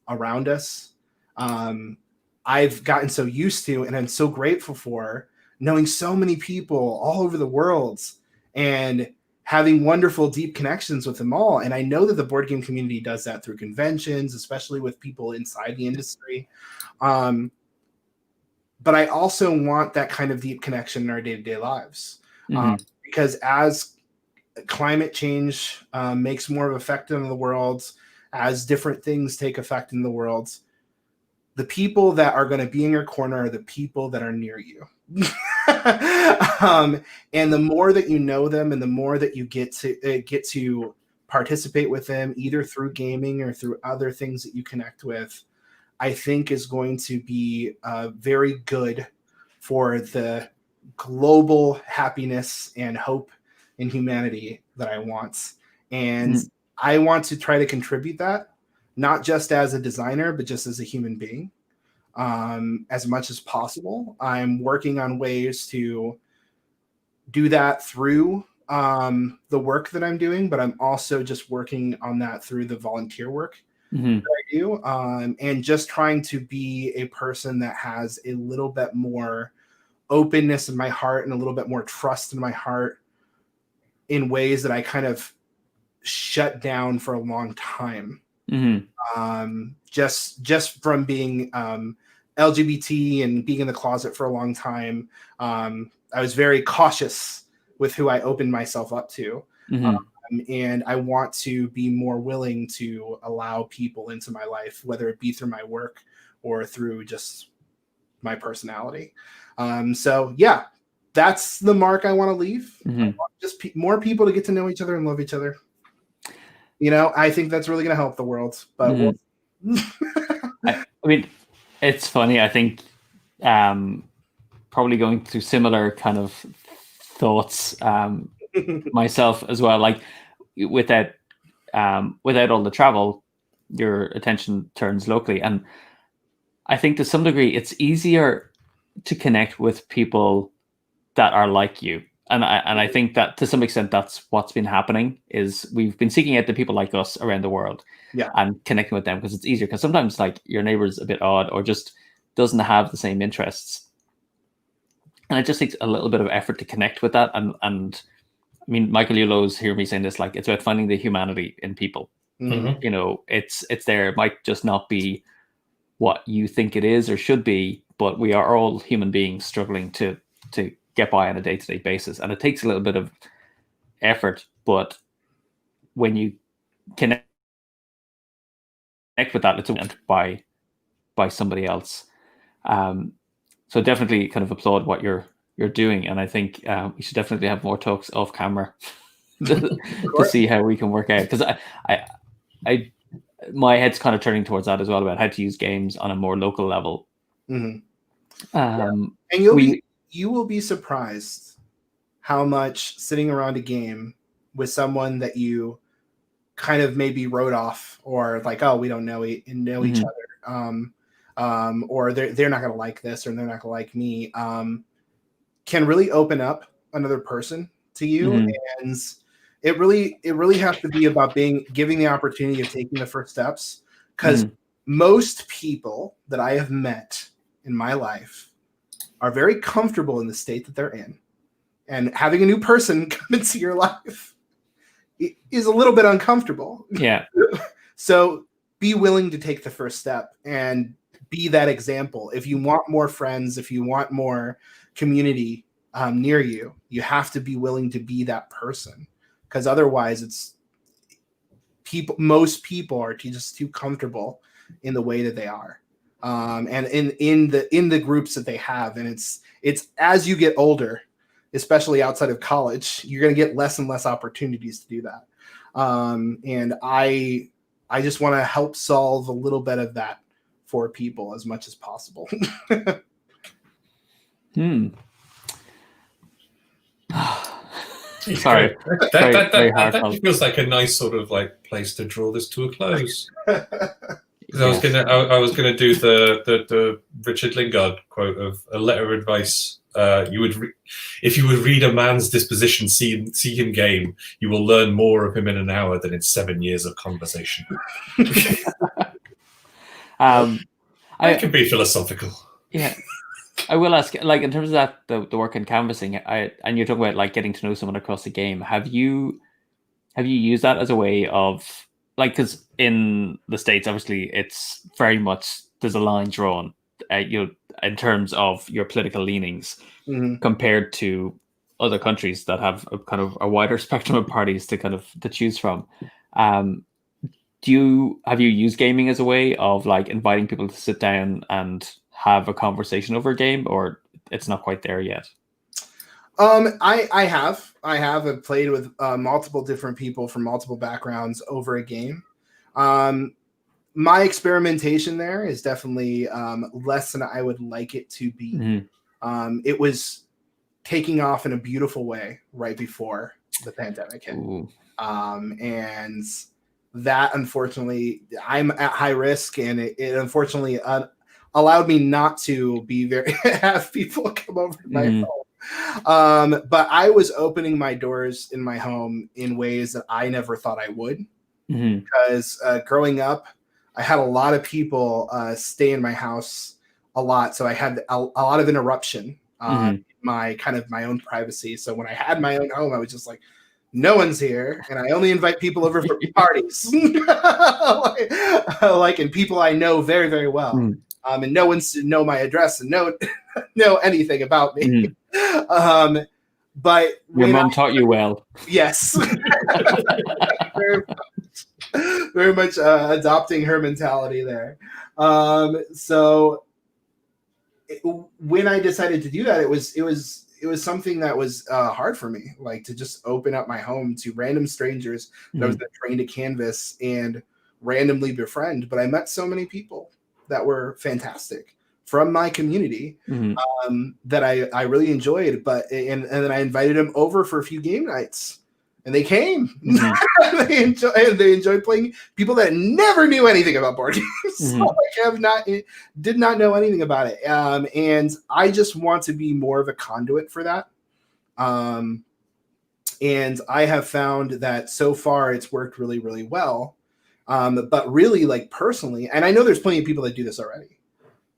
around us. I've gotten so used to, and I'm so grateful for, knowing so many people all over the world and having wonderful, deep connections with them all. And I know that the board game community does that through conventions, especially with people inside the industry. But I also want that kind of deep connection in our day-to-day lives. Because as climate change makes more of an effect on the world, as different things take effect in the world, the people that are going to be in your corner are the people that are near you. And the more that you know them, and the more that you get to participate with them, either through gaming or through other things that you connect with, I think is going to be very good for the global happiness and hope in humanity that I want. And I want to try to contribute that, not just as a designer, but just as a human being, as much as possible. I'm working on ways to do that through the work that I'm doing, but I'm also just working on that through the volunteer work that I do, and just trying to be a person that has a little bit more openness in my heart and a little bit more trust in my heart in ways that I kind of shut down for a long time. Just from being LGBT and being in the closet for a long time, I was very cautious with who I opened myself up to. And I want to be more willing to allow people into my life, whether it be through my work or through just my personality. So yeah, that's the mark I want to leave. I want just more people to get to know each other and love each other. You know, I think that's really going to help the world. But I mean, it's funny. I think probably going through similar kind of thoughts myself as well. Like without all the travel, your attention turns locally, and I think to some degree it's easier to connect with people that are like you. And I think that to some extent that's what's been happening, is we've been seeking out the people like us around the world and connecting with them, because it's easier, because sometimes like your neighbor's a bit odd or just doesn't have the same interests. And it just takes a little bit of effort to connect with that. And I mean, Michael Yulo's hear me saying this, like it's about finding the humanity in people. You know, it's there. It might just not be what you think it is or should be, but we are all human beings struggling to get by on a day-to-day basis, and it takes a little bit of effort, but when you connect with that, it's meant by somebody else. So definitely kind of applaud what you're doing, and I think we should definitely have more talks off camera to see how we can work out, because I my head's kind of turning towards that as well, about how to use games on a more local level. And you will be surprised how much sitting around a game with someone that you kind of maybe wrote off, or like, oh, we don't know each other, or they're not going to like this, or they're not going to like me, can really open up another person to you. And it really has to be about giving the opportunity of taking the first steps, because most people that I have met in my life are very comfortable in the state that they're in, and having a new person come into your life is a little bit uncomfortable. So be willing to take the first step and be that example. If you want more friends, if you want more community near you, you have to be willing to be that person, because otherwise most people are just too comfortable in the way that they are. And in the groups that they have, and it's as you get older, especially outside of college, you're going to get less and less opportunities to do that. And I just want to help solve a little bit of that for people as much as possible. Sorry, very heartfelt. feels like a nice sort of like place to draw this to a close. Because Yes. I was gonna do the Richard Lingard quote of a letter of advice. You would if you would read a man's disposition, see him game, you will learn more of him in an hour than in 7 years of conversation. It can be philosophical. Yeah. I will ask, like, in terms of that, the work in canvassing, and you're talking about like getting to know someone across the game. Have you used that as a way of, like, because in the States, obviously, it's very much there's a line drawn, in terms of your political leanings compared to other countries that have a kind of a wider spectrum of parties to choose from. Have you used gaming as a way of like inviting people to sit down and have a conversation over a game, or it's not quite there yet? I have. I've played with multiple different people from multiple backgrounds over a game. My experimentation there is definitely less than I would like it to be. It was taking off in a beautiful way right before the pandemic hit. And that, unfortunately, I'm at high risk, and it unfortunately allowed me not to have people come over to my home. But I was opening my doors in my home in ways that I never thought I would. Because growing up, I had a lot of people stay in my house a lot. So I had a lot of interruption, my own privacy. So when I had my own home, I was just like, no one's here, and I only invite people over for parties. And people I know very, very well. And no one's to know my address and know anything about me. But your mom taught you well. Yes. very much adopting her mentality there. So when I decided to do that, it was something that was hard for me, like to just open up my home to random strangers that I was trained to canvas and randomly befriend. But I met so many people that were fantastic from my community that I really enjoyed. And then I invited them over for a few game nights, and they came. They enjoyed playing. People that never knew anything about board games, did not know anything about it. And I just want to be more of a conduit for that. And I have found that so far it's worked really, really well. But really, like, personally, and I know there's plenty of people that do this already,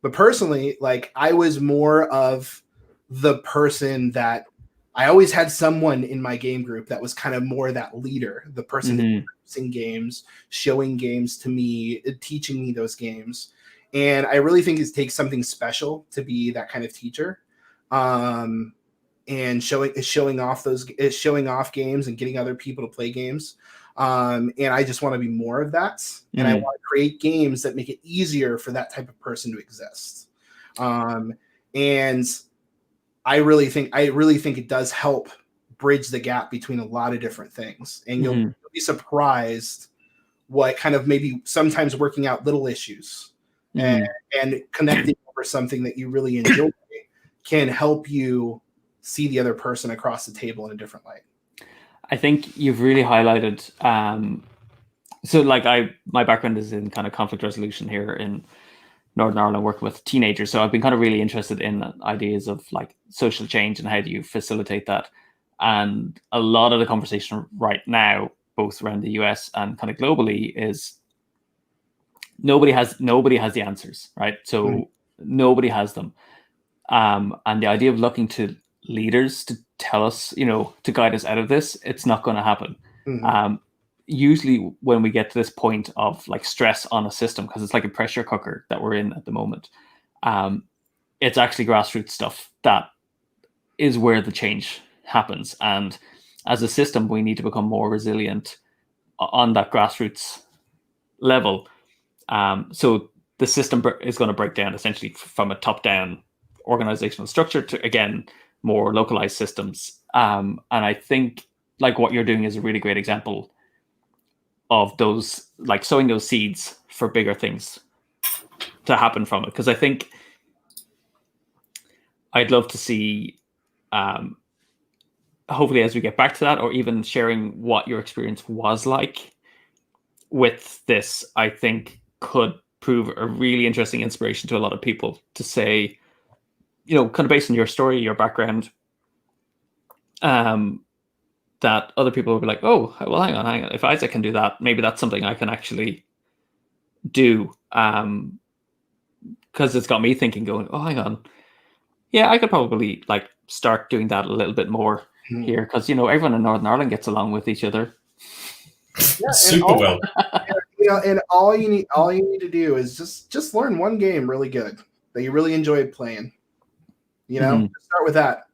but personally, like, I was more of the person that I always had someone in my game group that was kind of more that leader, the person introducing games, showing games to me, teaching me those games. And I really think it takes something special to be that kind of teacher. And showing off games and getting other people to play games. And I just want to be more of that. And I want to create games that make it easier for that type of person to exist. And I really think it does help bridge the gap between a lot of different things. And you'll be surprised what kind of maybe sometimes working out little issues and connecting over something that you really enjoy can help you see the other person across the table in a different light. I think you've really highlighted. So, like, my background is in kind of conflict resolution here in Northern Ireland, working with teenagers. So I've been kind of really interested in ideas of like social change and how do you facilitate that. And a lot of the conversation right now, both around the US and kind of globally, is nobody has the answers, right? So nobody has them. And the idea of looking to leaders to tell us, to guide us out of this, it's not going to happen. Usually when we get to this point of like stress on a system, because it's like a pressure cooker that we're in at the moment, it's actually grassroots stuff that is where the change happens. And as a system, we need to become more resilient on that grassroots level. So the system is going to break down essentially from a top-down organizational structure to, again, more localized systems. And I think like what you're doing is a really great example of those, like sowing those seeds for bigger things to happen from it. Because I think I'd love to see hopefully as we get back to that, or even sharing what your experience was like with this, I think could prove a really interesting inspiration to a lot of people to say, kind of based on your story, your background, that other people will be like, oh, well, hang on. If Isaac can do that, maybe that's something I can actually do. Because it's got me thinking, going, oh, hang on. Yeah, I could probably like start doing that a little bit more here, because everyone in Northern Ireland gets along with each other. Yeah, Super well. And all you need to do is just learn one game really good that you really enjoyed playing. Start with that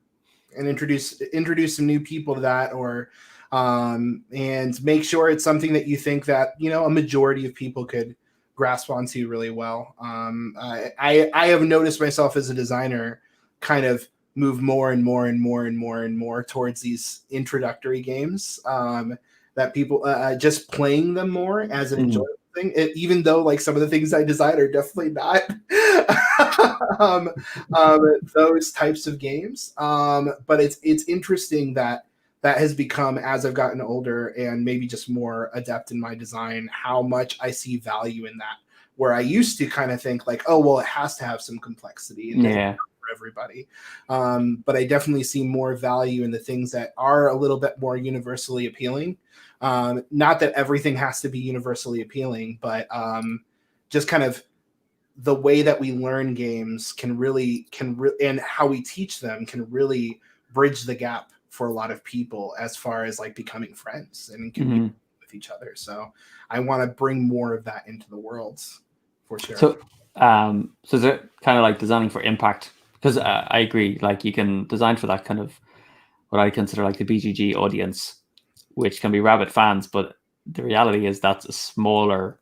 and introduce some new people to that, or and make sure it's something that you think that a majority of people could grasp onto really well. I have noticed myself as a designer kind of move more and more and more and more and more towards these introductory games, that people just playing them more as an enjoyable thing, even though like some of the things I design are definitely not those types of games. But it's interesting that has become, as I've gotten older and maybe just more adept in my design, how much I see value in that. Where I used to kind of think like, oh, well, it has to have some complexity and for everybody. But I definitely see more value in the things that are a little bit more universally appealing. Not that everything has to be universally appealing, but just kind of the way that we learn games can really and how we teach them can really bridge the gap for a lot of people as far as like becoming friends and communicating with each other. So I want to bring more of that into the world for sure. So is it kind of like designing for impact? Because I agree, like you can design for that kind of what I consider like the BGG audience, which can be rabid fans, but the reality is that's a smaller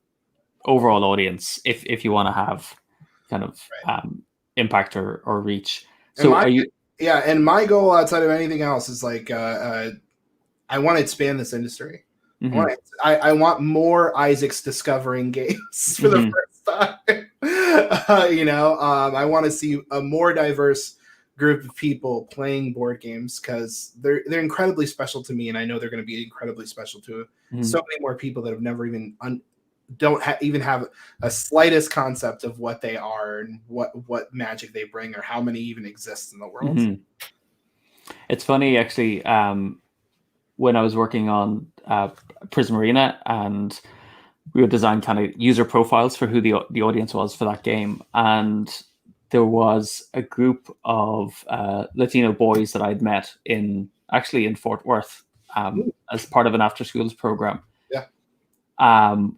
overall audience if you want to have kind of impact or reach. So and my goal outside of anything else is like I want to expand this industry. I want more Isaacs discovering games for the first time. I want to see a more diverse group of people playing board games, because they're incredibly special to me, and I know they're going to be incredibly special to so many more people that have never even don't even have a slightest concept of what they are and what magic they bring or how many even exist in the world. It's funny actually, when I was working on Prism Arena, and we would design kind of user profiles for who the audience was for that game, and there was a group of Latino boys that I'd met in Fort Worth as part of an after schools program. Yeah. And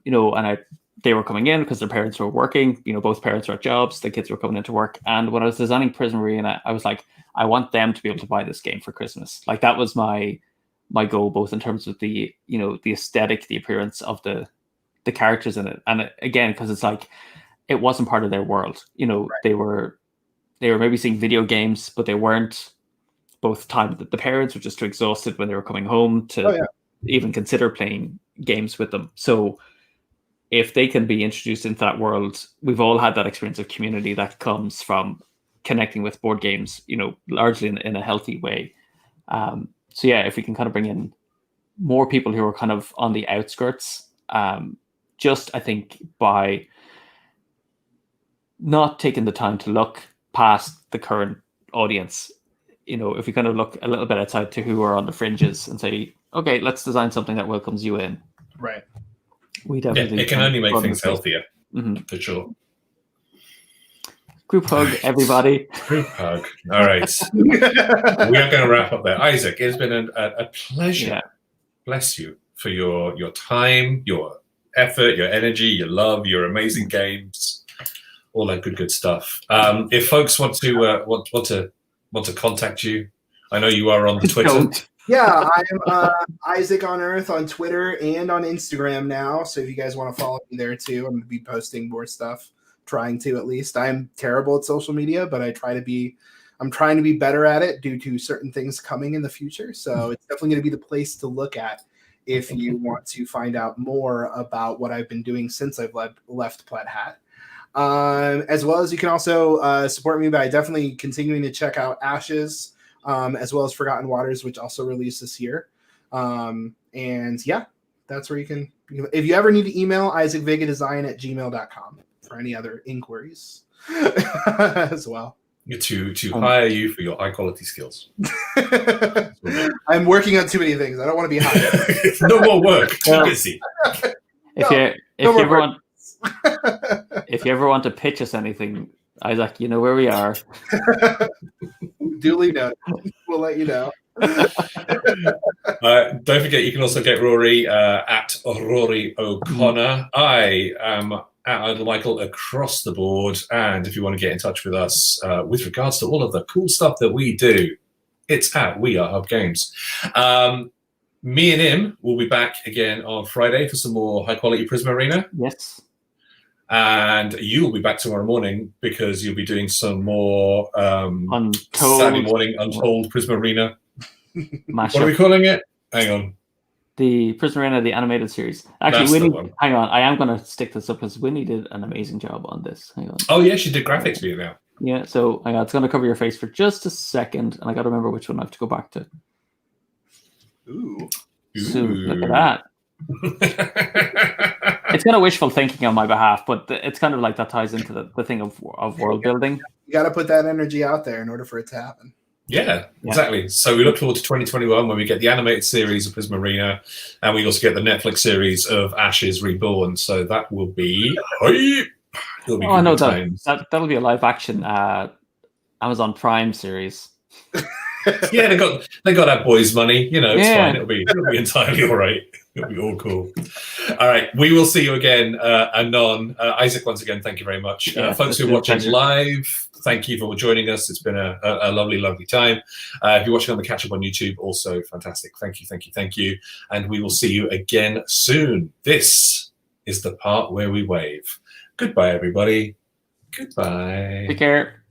they were coming in because their parents were working, both parents were at jobs, the kids were coming into work. And when I was designing Prism Arena, I was like, I want them to be able to buy this game for Christmas. Like that was my goal, both in terms of the, the aesthetic, the appearance of the characters in it. And again, because it's like, it wasn't part of their world. Right. They were maybe seeing video games, but they weren't. Both time the parents were just too exhausted when they were coming home to even consider playing games with them. So if they can be introduced into that world, we've all had that experience of community that comes from connecting with board games, largely in a healthy way. So yeah, if we can kind of bring in more people who are kind of on the outskirts, just I think by not taking the time to look past the current audience, if we kind of look a little bit outside to who are on the fringes and say, okay, let's design something that welcomes you in. Right. We definitely it can only make things healthier, for sure. Group hug, everybody. Group hug. All right. We are going to wrap up there. Isaac, it's been a pleasure. Yeah. Bless you for your time, your effort, your energy, your love, your amazing games, all that good stuff. If folks want to contact you, I know you are on the Twitter. Yeah, I'm Isaac on Earth on Twitter and on Instagram now. So if you guys want to follow me there too, I'm going to be posting more stuff. Trying to, at least. I'm terrible at social media, but I'm trying to be better at it due to certain things coming in the future. So it's definitely going to be the place to look at if you want to find out more about what I've been doing since I've left Plaid Hat. As well as you can also support me by definitely continuing to check out Ashes as well as Forgotten Waters, which also released this year. And yeah, that's where you can, if you ever need to email, isaacvegadesign@gmail.com for any other inquiries as well. To hire you for your high quality skills. I'm working on too many things. I don't want to be hired. No more work. Too busy. If you ever want to pitch us anything, Isaac, you know where we are. Duly noted. We'll let you know. Don't forget, you can also get Rory at Rory O'Connor. I am at Idle Michael across the board. And if you want to get in touch with us with regards to all of the cool stuff that we do, it's at We Are Hub Games. Me and him will be back again on Friday for some more high quality Prism Arena. Yes. And you will be back tomorrow morning because you'll be doing some more Untold. Saturday morning Untold Prism Arena. Mashup. What are we calling it? Hang on. The Prism Arena, the animated series. Actually, Winnie, hang on. I am going to stick this up because Winnie did an amazing job on this. Hang on. Oh, yeah, she did graphics for you now. Yeah, so hang on. It's going to cover your face for just a second, and I got to remember which one I have to go back to. Ooh. So, look at that. It's kind of wishful thinking on my behalf, but it's kind of like that ties into the thing of world building. You got to put that energy out there in order for it to happen. Yeah, exactly. So we look forward to 2021 when we get the animated series of Prism Arena, and we also get the Netflix series of Ashes Reborn. So that will be hype. I know that'll be a live action Amazon Prime series. Yeah, they got that boys' money. You know, it's fine. It'll be entirely all right. It'll be all cool. All right, we will see you again anon. Isaac, once again, thank you very much. Folks who are watching live, thank you for joining us. It's been a lovely, lovely time. If you're watching on the catch up on YouTube, also fantastic. Thank you. And we will see you again soon. This is the part where we wave. Goodbye, everybody. Goodbye. Take care.